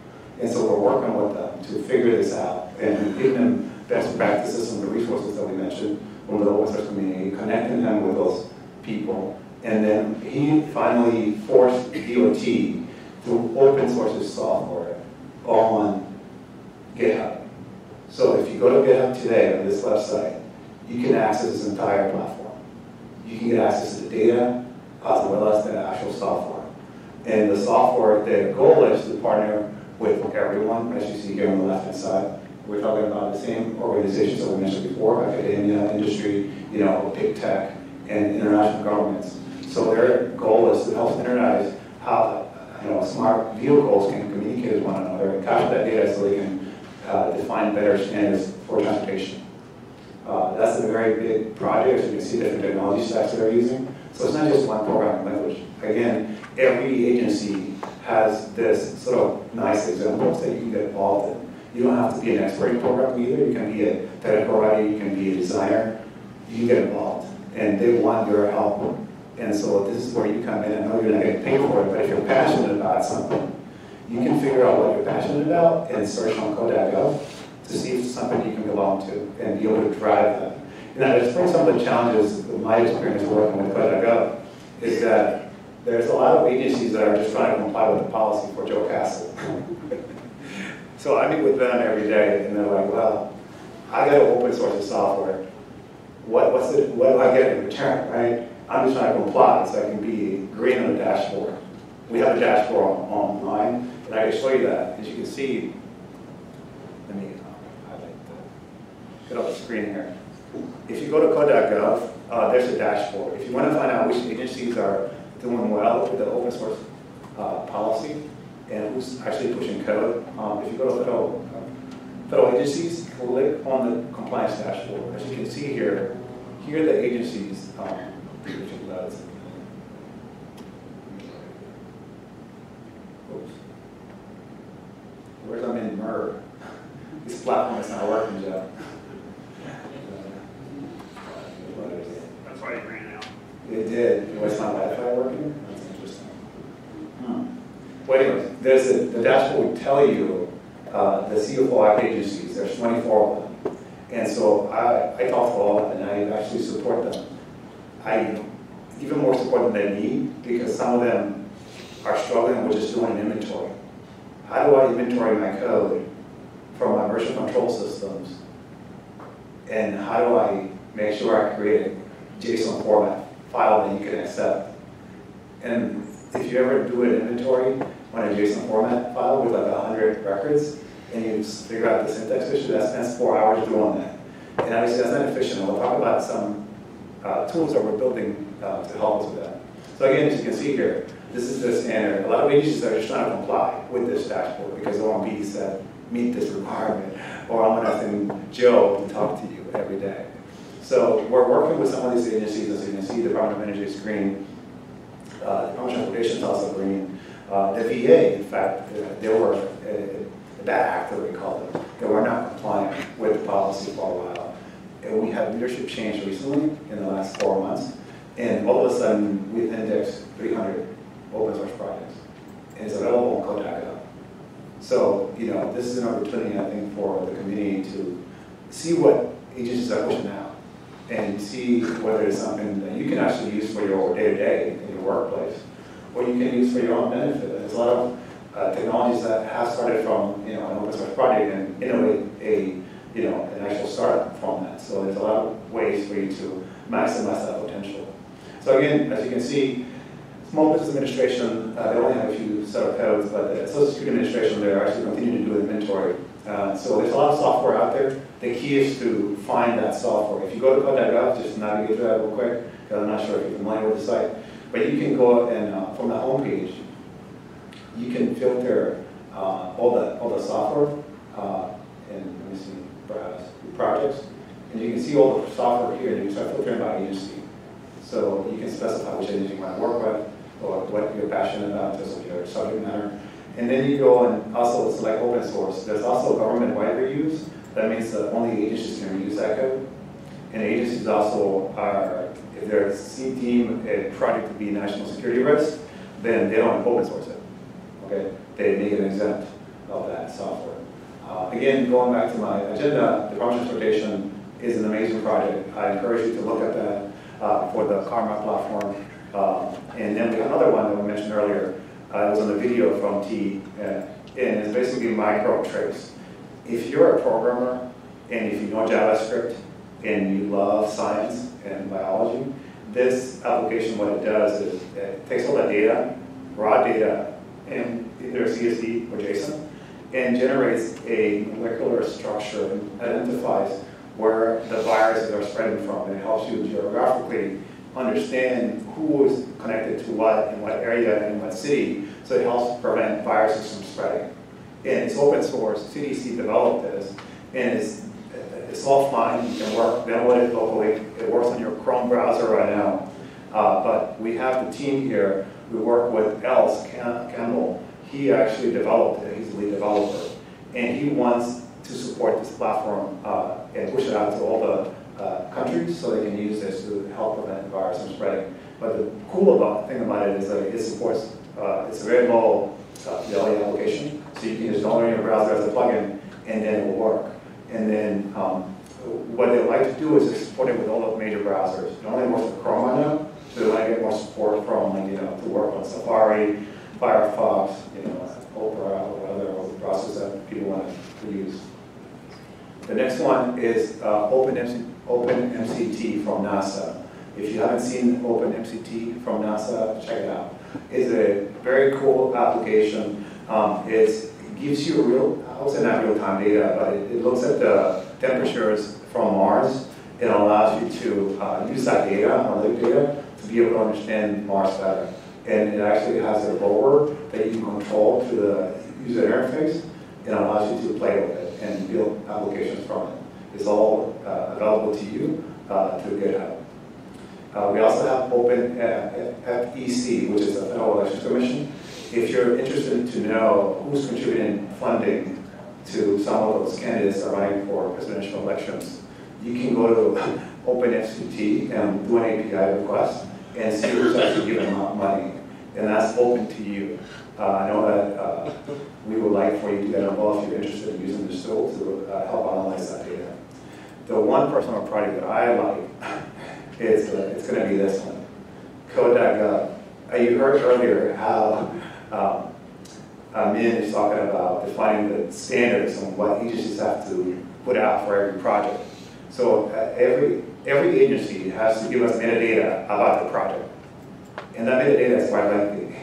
And so we're working with them to figure this out and giving them best practices and the resources that we mentioned from the open source community, connecting them with those people. And then he finally forced DOT to open source his software on GitHub. So if you go to GitHub today on this website, you can access this entire platform. You can get access to the data as well as the actual software. And the software, the goal is to partner with everyone, as you see here on the left-hand side, We're talking about the same organizations that we mentioned before, academia, industry, big tech, and international governments. So their goal is to help standardize how smart vehicles can communicate with one another and capture that data so they can define better standards for transportation. That's a very big project. As you can see, different technology stacks that they're using. So it's not just one programming language. Again, every agency has this sort of nice examples that you can get involved in. You don't have to be an expert in programming either. You can be a technical writer, you can be a designer. You can get involved. And they want your help. And so this is where you come in. I know you're not getting paid for it, but if you're passionate about something, you can figure out what you're passionate about and search on Code.gov to see if it's something you can belong to and be able to drive that. And that's some of the challenges of my experience working with Code.gov is that there's a lot of agencies that are just trying to comply with the policy for Joe Castle. So I meet with them every day, and they're like, well, I got to open source the software. What do I get in return, right? I'm just trying to comply so I can be green on the dashboard. We have a dashboard online, and I can show you that. As you can see, let me highlight get off the screen here. If you go to Code.gov, there's a dashboard. If you want to find out which agencies are doing well with the open source policy and who's actually pushing code, if you go to federal agencies, click on the compliance dashboard. As you can see here, here are the agencies. Where's I'm in MERV? This platform is not working, Joe. That's why it ran out. It did. Was my Wi-Fi working? That's interesting. Well, anyways, the dashboard would tell you the CFO agencies. There's 24 of them. And so I talk to all of them, and I actually support them. I even more support them than me, because some of them are struggling with just doing an inventory. How do I inventory my code from my version control systems? And how do I make sure I create a JSON format file that you can accept? And if you ever do an inventory on a JSON format file with like 100 records, and you figure out the syntax issue, that spends 4 hours doing that. And obviously that's not efficient. We'll talk about some tools that we're building to help us with that. So again, as you can see here, this is the standard. A lot of agencies are just trying to comply with this dashboard because they want me to meet this requirement, or I'm going to send Joe to talk to you every day. So we're working with some of these agencies. As you can see, the Department of Energy is green. The Department of Transportation is also green. The VA, in fact, they were a bad actor, we call them. They were not compliant with the policy for a while. And we had leadership change recently in the last 4 months. And all of a sudden, we've indexed 300 open source projects. And it's available on Code.gov. So, this is an opportunity, I think, for the community to see what agencies are pushing out and see whether it's something that you can actually use for your day-to-day in your workplace, or you can use for your own benefit. There's a lot of technologies that have started from an open source project and innovate an actual startup from that. So there's a lot of ways for you to maximize that potential. So again, as you can see, Small Business Administration, they only have a few set of codes, but the Social Security Administration, they're actually continuing to do inventory. So there's a lot of software out there. The key is to find that software. If you go to Code.gov, just navigate through that real quick, because I'm not sure if you're familiar with the site. But you can go and from the home page, you can filter all the software, and let me see, browse projects, and you can see all the software here, and you can start filtering by agency. So you can specify which agency you want to work with, or what you're passionate about in terms of your subject matter. And then you go and also select open source. There's also government-wide reuse. That means that only agencies can reuse that code. And agencies also are, if they're deem a project to be national security risk, then they don't open source it. Okay, they make it exempt of that software. Again, going back to my agenda, the Department of Transportation is an amazing project. I encourage you to look at that for the Karma platform. And then we have another one that we mentioned earlier. It was on the video from T, and it's basically micro-trace. If you're a programmer, and if you know JavaScript, and you love science and biology, this application, what it does is it takes all that data, raw data, in either CSV or JSON, and generates a molecular structure and identifies where the viruses are spreading from. And it helps you geographically understand who is connected to what in what area and in what city, so it helps prevent viruses from spreading. And it's open source. CDC developed this, and it's offline. You can download it locally. It works on your Chrome browser right now. But we have the team here. We work with Els Campbell. He actually developed it. He's the lead developer, and he wants to support this platform and push it out to all the countries so they can use this to help prevent the virus from spreading. But the cool thing about it is that it supports, it's a very low fidelity application, so you can just download it in your browser as a plugin, and then it will work. And then what they like to do is they support it with all the major browsers. It only works with Chrome right now, so they want to get more support from, to work on Safari, Firefox, Opera, or other browsers that people want to use. The next one is OpenMCT from NASA. If you haven't seen OpenMCT from NASA, check it out. It's a very cool application. It gives you I would say not real-time data, but it looks at the temperatures from Mars. It allows you to use that data, analytic data, to be able to understand Mars better. And it actually has a rover that you can control through the user interface. It allows you to play with it and build applications from it. It's all available to you through GitHub. We also have OpenFEC, which is the Federal Elections Commission. If you're interested to know who's contributing funding to some of those candidates that are running for presidential elections, you can go to OpenFCT and do an API request and see who's actually giving money. And that's open to you. I know that we would like for you to get involved if you're interested in using this tool to help analyze that data. The one personal project that I like is it's going to be this one, Code.gov. You heard earlier how Min is talking about defining the standards on what agencies have to put out for every project. So every agency has to give us metadata about the project. And that metadata is quite lengthy.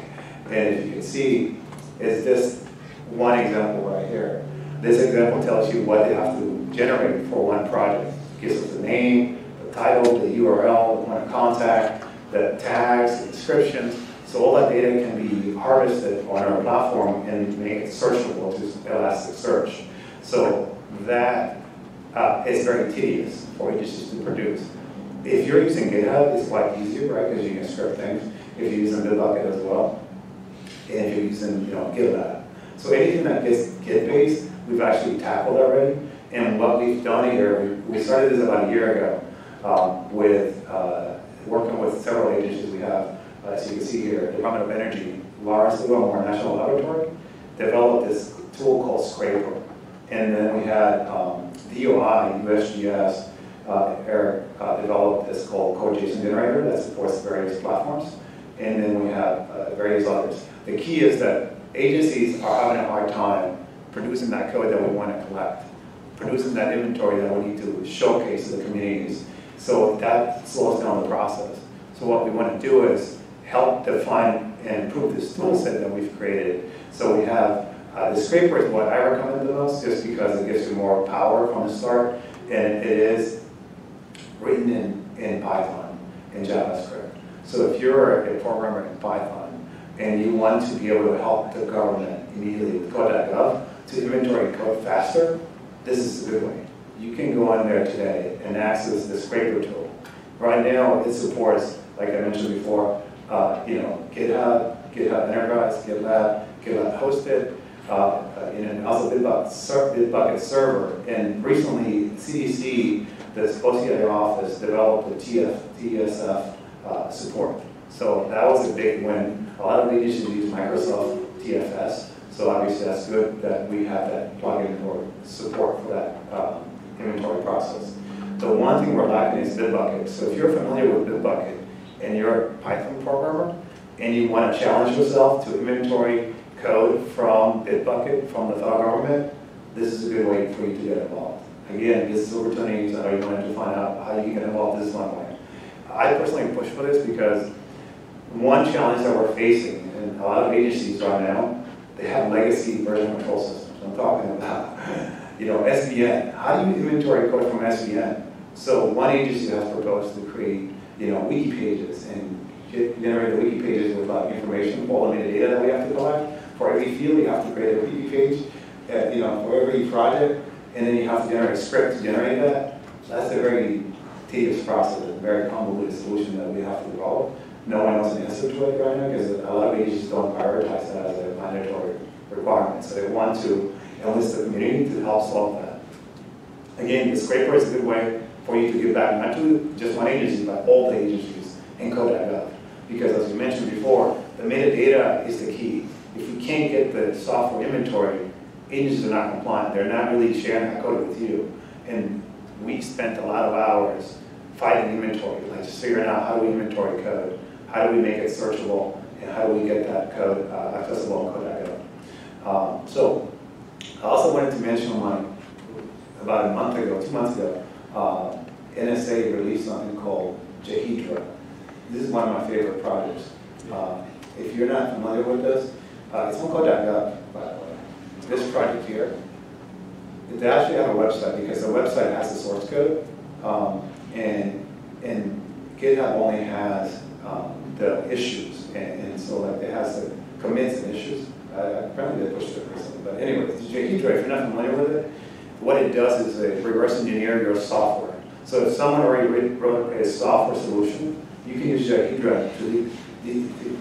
And if you can see, is this one example right here. This example tells you what they have to generate for one project. It gives us the name, the title, the URL, the point of contact, the tags, the descriptions. So all that data can be harvested on our platform and make it searchable to Elasticsearch. So that is very tedious for agencies to produce. If you're using GitHub, it's quite easier, right? Because you can script things. If you're using Bitbucket as well, and if you're using, GitLab. So anything that gets Git-based, we've actually tackled already. And what we've done here, we started this about a year ago with working with several agencies we have. As you can see here, Department of Energy, Lawrence Livermore National Laboratory, developed this tool called Scraper. And then we had DOI, USGS, Eric developed this called Code.json generator that supports various platforms. And then we have various others. The key is that agencies are having a hard time producing that code that we want to collect, producing that inventory that we need to showcase to the communities. So that slows down the process. So what we want to do is help define and improve this tool set that we've created. So we have the Scraper is what I recommend the most, just because it gives you more power from the start, and it is written in Python and JavaScript. So if you're a programmer in Python and you want to be able to help the government immediately with Code.gov to inventory code faster, this is a good way. You can go in there today and access the Scraper tool. Right now, it supports, like I mentioned before, GitHub, GitHub Enterprise, GitLab, GitLab Hosted, and also Bitbucket Server. And recently, CDC, the OCI office, developed a TSF support. So that was a big win. A lot of agencies use Microsoft TFS, so obviously that's good that we have that plugin or support for that inventory process. The one thing we're lacking is Bitbucket. So if you're familiar with Bitbucket and you're a Python programmer and you want to challenge yourself to inventory code from Bitbucket, from the federal government, this is a good way for you to get involved. Again, this is opportunities. I know you wanted to find out how you can get involved. This is one way. I personally push for this because one challenge that we're facing, and a lot of agencies right now, they have legacy version control systems. I'm talking about, SVN. How do you inventory code from SVN? So one agency has proposed to create, wiki pages and generate the wiki pages with information, all the metadata that we have to collect. For every field, you have to create a wiki page, for every project, and then you have to generate a script to generate that. That's a very tedious process, a very convoluted solution that we have to develop. No one knows the answer to it right now because a lot of agencies don't prioritize that as a mandatory requirement. So they want to enlist the community to help solve that. Again, the scraper is a good way for you to give back not to just one agency, but all the agencies in Code.gov. Because as we mentioned before, the metadata is the key. If you can't get the software inventory, agencies are not compliant. They're not really sharing that code with you. And we spent a lot of hours fighting inventory, like just figuring out how do we inventory code, how do we make it searchable, and how do we get that code accessible on Code.gov. So I also wanted to mention about a month ago, 2 months ago, NSA released something called Jahidra. This is one of my favorite projects. If you're not familiar with this, it's on Code.gov, by the way. This project here, they actually have a website because the website has the source code, and GitHub only has the issues, and so like it has the commits and issues. Apparently they pushed it recently, but anyway, Jahidra, if you're not familiar with it, what it does is it reverse engineer your software. So if someone already wrote a software solution, you can use Jahidra to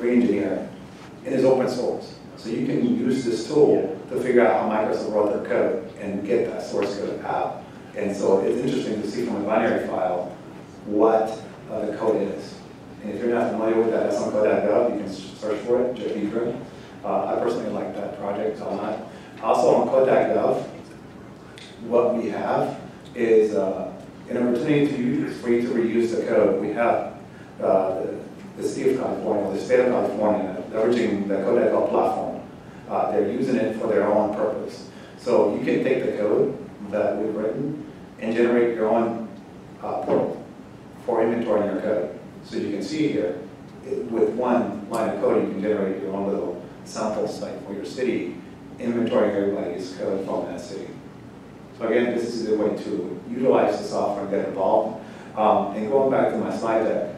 re-engineer it. It is open source. So you can use this tool to figure out how Microsoft wrote their code and get that source code out. And so it's interesting to see from a binary file what the code is. And if you're not familiar with that, that's on Code.gov. You can search for it, Jahidra. I personally like that project a lot. Also on Code.gov, what we have is an opportunity for you to reuse the code. We have the state of California, leveraging the Code.gov platform. They're using it for their own purpose. So you can take the code that we've written and generate your own portal for inventorying your code. So you can see here, with one line of code, you can generate your own little sample site for your city, inventorying everybody's code from that city. So again, this is a way to utilize the software and get involved. And going back to my slide deck,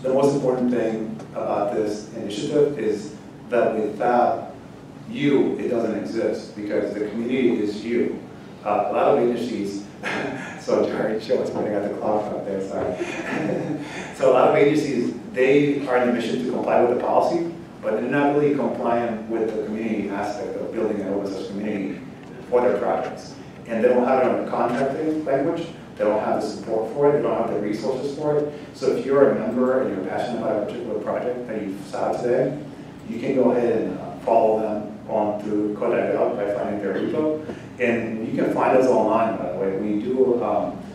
the most important thing about this initiative is that without you, it doesn't exist because the community is you. A lot of agencies, so Jerry, show us pointing at the clock up there, sorry. So a lot of agencies, they are in the mission to comply with the policy, but they're not really compliant with the community aspect of building an open source community for their projects. And they don't have it on the contracting language, they don't have the support for it, they don't have the resources for it. So if you're a member and you're passionate about a particular project that you saw today, you can go ahead and follow them on through Code.gov by finding their repo. And you can find us online, by the way. We do,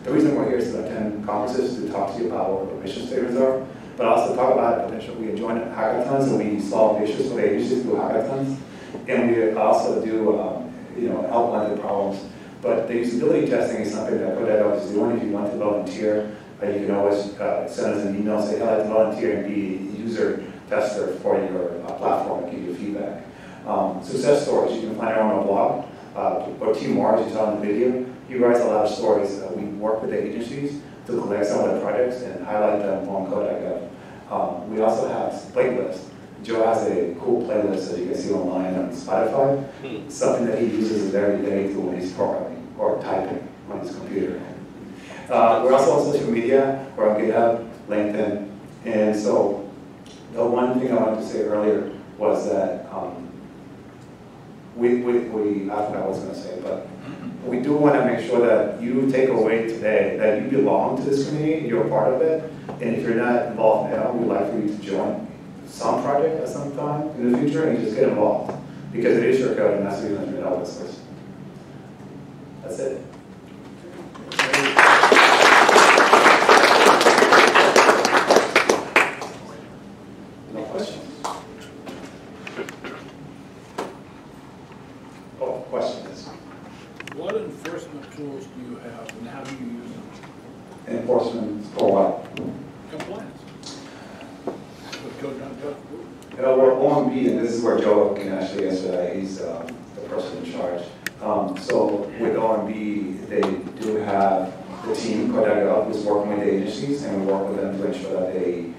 the reason we're here is to attend conferences to talk to you about what our mission statements are, but also talk about potential. We join hackathons and we solve issues for the agencies through hackathons. And we also do, help lending problems. But the usability testing is something that Code.gov is doing. If you want to volunteer, you can always send us an email, say, hey, I'd like to volunteer and be a user tester for your platform and give you feedback. Success stories, you can find it on our blog. Or Team Mars, you saw in the video, he writes a lot of stories. We work with the agencies to collect some of the projects and highlight them on Code.gov. We also have playlists. Joe has a cool playlist that you can see online on Spotify. Something that he uses every day to when he's programming or typing on his computer. We're also on social media. We're on GitHub, LinkedIn. And so the one thing I wanted to say earlier was that I forgot what I was going to say, but we do want to make sure that you take away today that you belong to this community, you're a part of it, and if you're not involved now, we'd like for you to join some project at some time in the future and just get involved, because it is your code and that's what you're going to do open source. That's it. No questions? Oh, questions? What enforcement tools do you have and how do you use them? Enforcement for what? Compliance. With Code.gov. We're OMB, and this is where Joe can actually answer that. He's the person in charge. So with OMB, they do have the team, Code.gov, is working with the agencies, and we work with them to ensure that they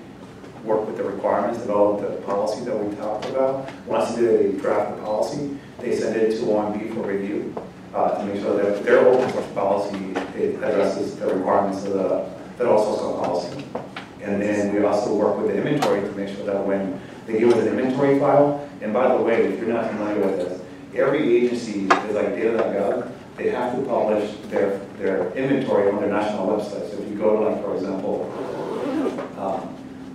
work with the requirements, develop the policy that we talked about. Once they draft the policy, they send it to OMB for review to make sure that their open source policy addresses the requirements of the federal source code policy. And then we also work with the inventory to make sure that when they give us an inventory file, and by the way, if you're not familiar with this, every agency is like Data.gov, they have to publish their inventory on their national website. So if you go to, like, for example,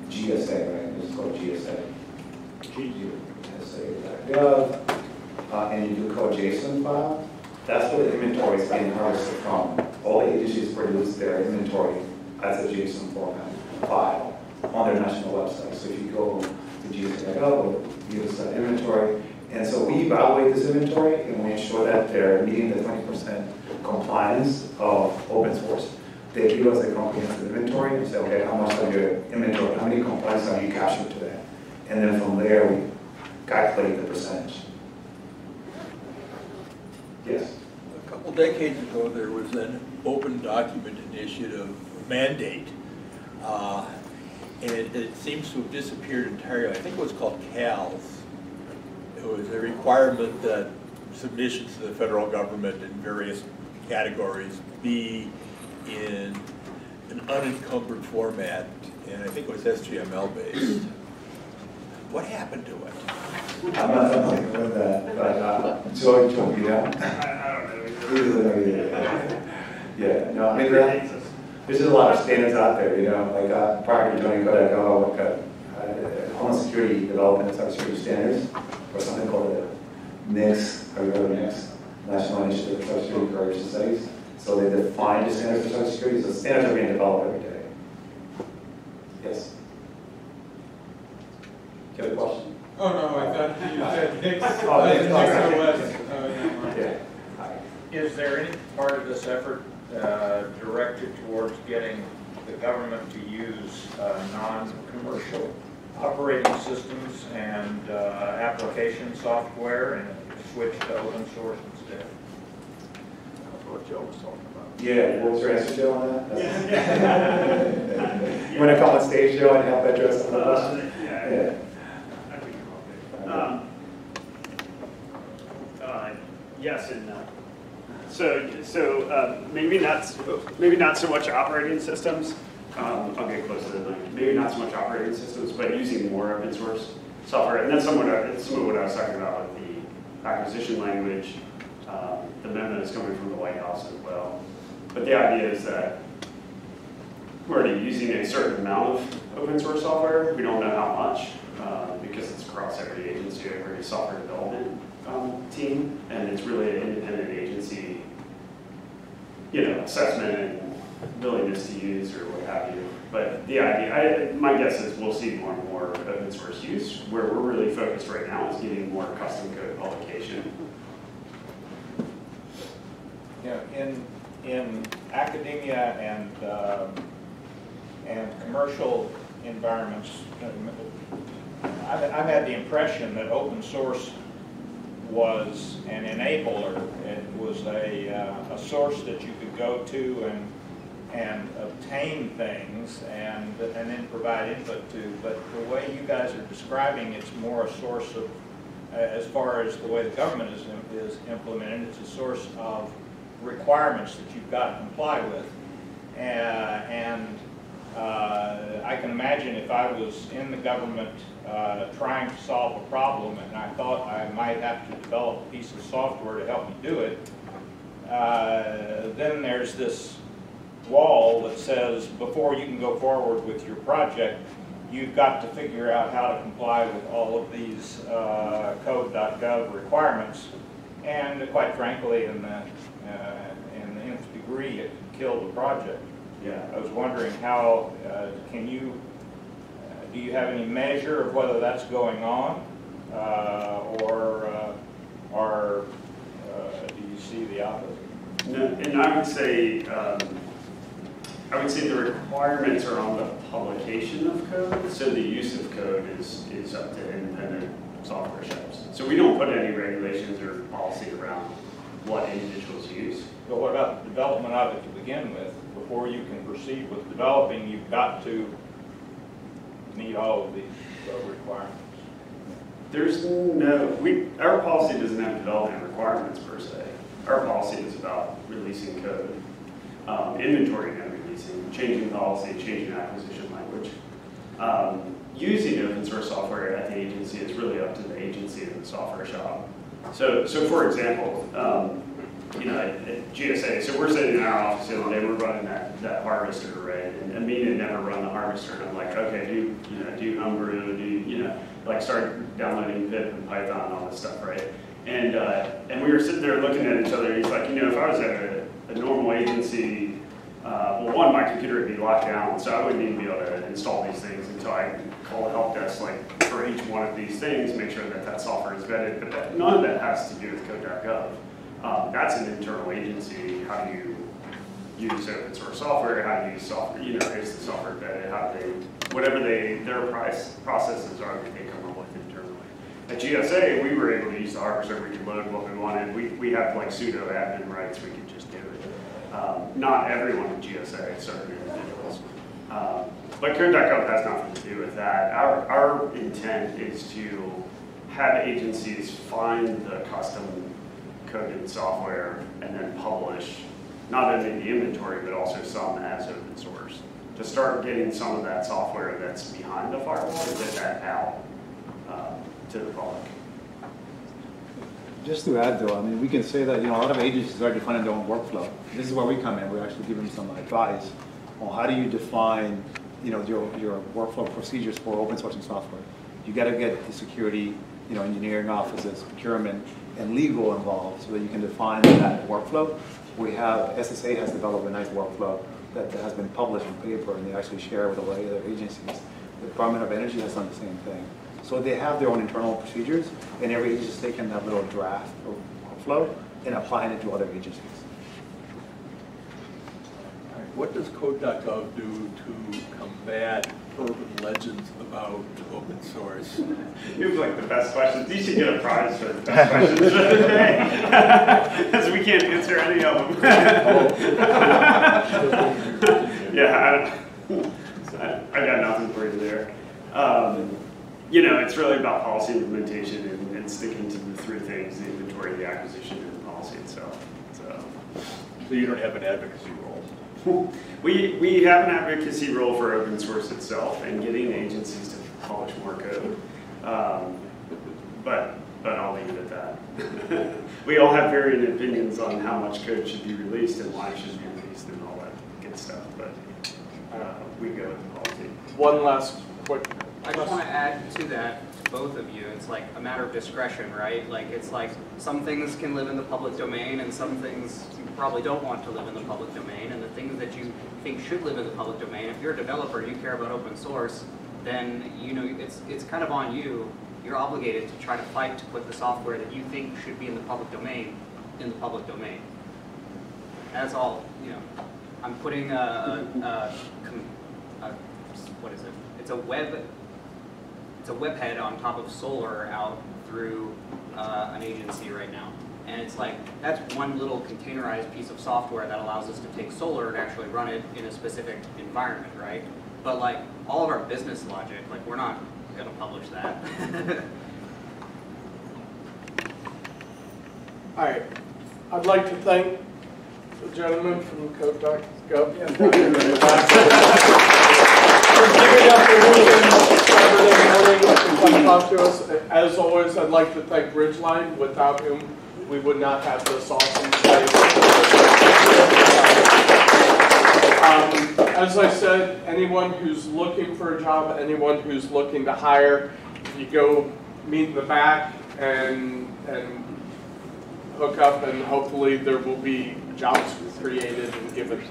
GSA, right? This is called GSA. GSA.gov, and you do Code.json file, that's where the inventory is being harvested from. All the agencies produce their inventory as a JSON format file on their national website. So if you go to GSA.gov, you use that inventory. And so we evaluate this inventory and we ensure that they're meeting the 20% compliance of open source. They give us a comprehensive inventory and say, okay, how much of your inventory, how many compliance have you captured today? And then from there, we calculate the percentage. Yes? A couple decades ago, there was an open document initiative mandate, and it seems to have disappeared entirely. I think it was called CALS. It was a requirement that submissions to the federal government in various categories be in an unencumbered format, and I think it was HTML based. What happened to it? I'm not familiar with that, but Joy told me that. I don't know. Yeah, no, I mean, there's a lot of standards out there, you know, like prior to joining Code.gov, I worked at Homeland Security development and cybersecurity standards, or something called the NICS, have you heard of NICS? National Initiative for Cybersecurity Preparation Studies. So they define the standards for cybersecurity, so standards are being developed every day. Yes? Do you have a question? Oh, no, I thought you said NICS. Is there any part of this effort directed towards getting the government to use non-commercial operating systems and application software and switch to open source instead? That's what Joe was talking about. Yeah, what was your answer, Joe, on that? You want to come on stage, Joe, and help address the question? Yeah. Yes and no. So maybe not so much operating systems. I'll get close to the mic. Maybe not so much operating systems, but using more open source software. And that's some of what I was talking about with the acquisition language. The memo is coming from the White House as well. But the idea is that we're already using a certain amount of open source software. We don't know how much because it's across every agency, every software development team, and it's really an independent agency, you know, assessment and willingness to use or what have you. But the idea, my guess is we'll see more and more open source use. Where we're really focused right now is getting more custom code publication. Yeah, in academia and commercial environments, I've had the impression that open source was an enabler. It was a source that you could go to and obtain things and then provide input to. But the way you guys are describing, it's more a source of, as far as the way the government is implemented, it's a source of requirements that you've got to comply with. I can imagine if I was in the government trying to solve a problem and I thought I might have to develop a piece of software to help me do it, then there's this wall that says before you can go forward with your project, you've got to figure out how to comply with all of these Code.gov requirements. And quite frankly, in the nth degree, it could kill the project. Yeah. I was wondering how, do you have any measure of whether that's going on, or do you see the opposite? No, and I would say the requirements are on the publication of code, so the use of code is up to independent software shops. So we don't put any regulations or policy around what individuals use. But what about the development of it to begin with? Before you can proceed with developing, you've got to meet all of the requirements. There's no, our policy doesn't have development requirements per se. Our policy is about releasing code, inventorying and releasing, changing policy, changing acquisition language. Using open source software at the agency is really up to the agency and the software shop. So for example, you know, at GSA, so we're sitting in our office the other day, we're running that harvester, right? And Amin had never run the harvester, and I'm like, okay, do homebrew, like start downloading pip and Python and all this stuff, right? And we were sitting there looking at each other, and he's like, if I was at a normal agency, well, one, my computer would be locked down, so I wouldn't even be able to install these things until I call the help desk, like, for each one of these things, make sure that software is vetted, but none of that has to do with Code.gov. That's an internal agency. How do you use open source software? How do you use software? Is the software vetted? How do they, whatever their processes are that they come up with internally. At GSA, we were able to use the harvester. We could load what we wanted. We have like pseudo admin rights. We could just do it. Not everyone at GSA, certain individuals. But Code.gov has nothing to do with that. Our intent is to have agencies find the custom coded software and then publish not only the inventory but also some as open source. To start getting some of that software that's behind the firewall to get that out to the public. Just to add though, I mean, we can say that, a lot of agencies are defining their own workflow. This is where we come in. We actually give them some advice on how do you define, your workflow procedures for open sourcing software. You got to get the security, engineering offices, procurement, and legal involved so that you can define that workflow. We have, SSA has developed a nice workflow that has been published in paper, and they actually share with a lot of other agencies. The Department of Energy has done the same thing. So they have their own internal procedures, and every agency is taking that little draft of workflow and applying it to other agencies. What does Code.gov do to combat urban legends about open source? You have like the best questions. You should get a prize for the best questions of the day, because we can't answer any of them. Yeah, I got nothing for you there. It's really about policy implementation and sticking to the three things: the inventory, the acquisition, and the policy itself. So you don't have an advocacy role? We have an advocacy role for open source itself and getting agencies to publish more code, but I'll leave it at that. We all have varying opinions on how much code should be released and why it should be released and all that good stuff, but we go with the policy. One last quick I just want to add to that, to both of you, it's like a matter of discretion, right? Like, it's like some things can live in the public domain and some things you probably don't want to live in the public domain, and the things that you think should live in the public domain, if you're a developer and you care about open source, then it's kind of on you. You're obligated to try to fight to put the software that you think should be in the public domain in the public domain. That's all, I'm putting what is it? It's a webhead on top of Solar out through an agency right now. And it's like, that's one little containerized piece of software that allows us to take Solar and actually run it in a specific environment, right? But like, all of our business logic, like, we're not gonna publish that. All right, I'd like to thank the gentleman from Code.gov for giving up their weekend Saturday morning to come talk to us. As always, I'd like to thank Ridgeline, without whom we would not have this awesome place. As I said, anyone who's looking for a job, anyone who's looking to hire, you go meet in the back and hook up, and hopefully there will be jobs created and given.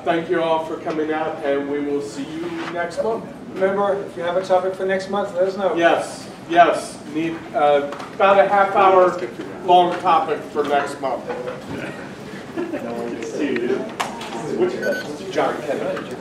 Thank you all for coming out, and we will see you next month. Remember, if you have a topic for next month, let us know. Yes, yes. Need about a half-hour long topic for next month. John Kennedy.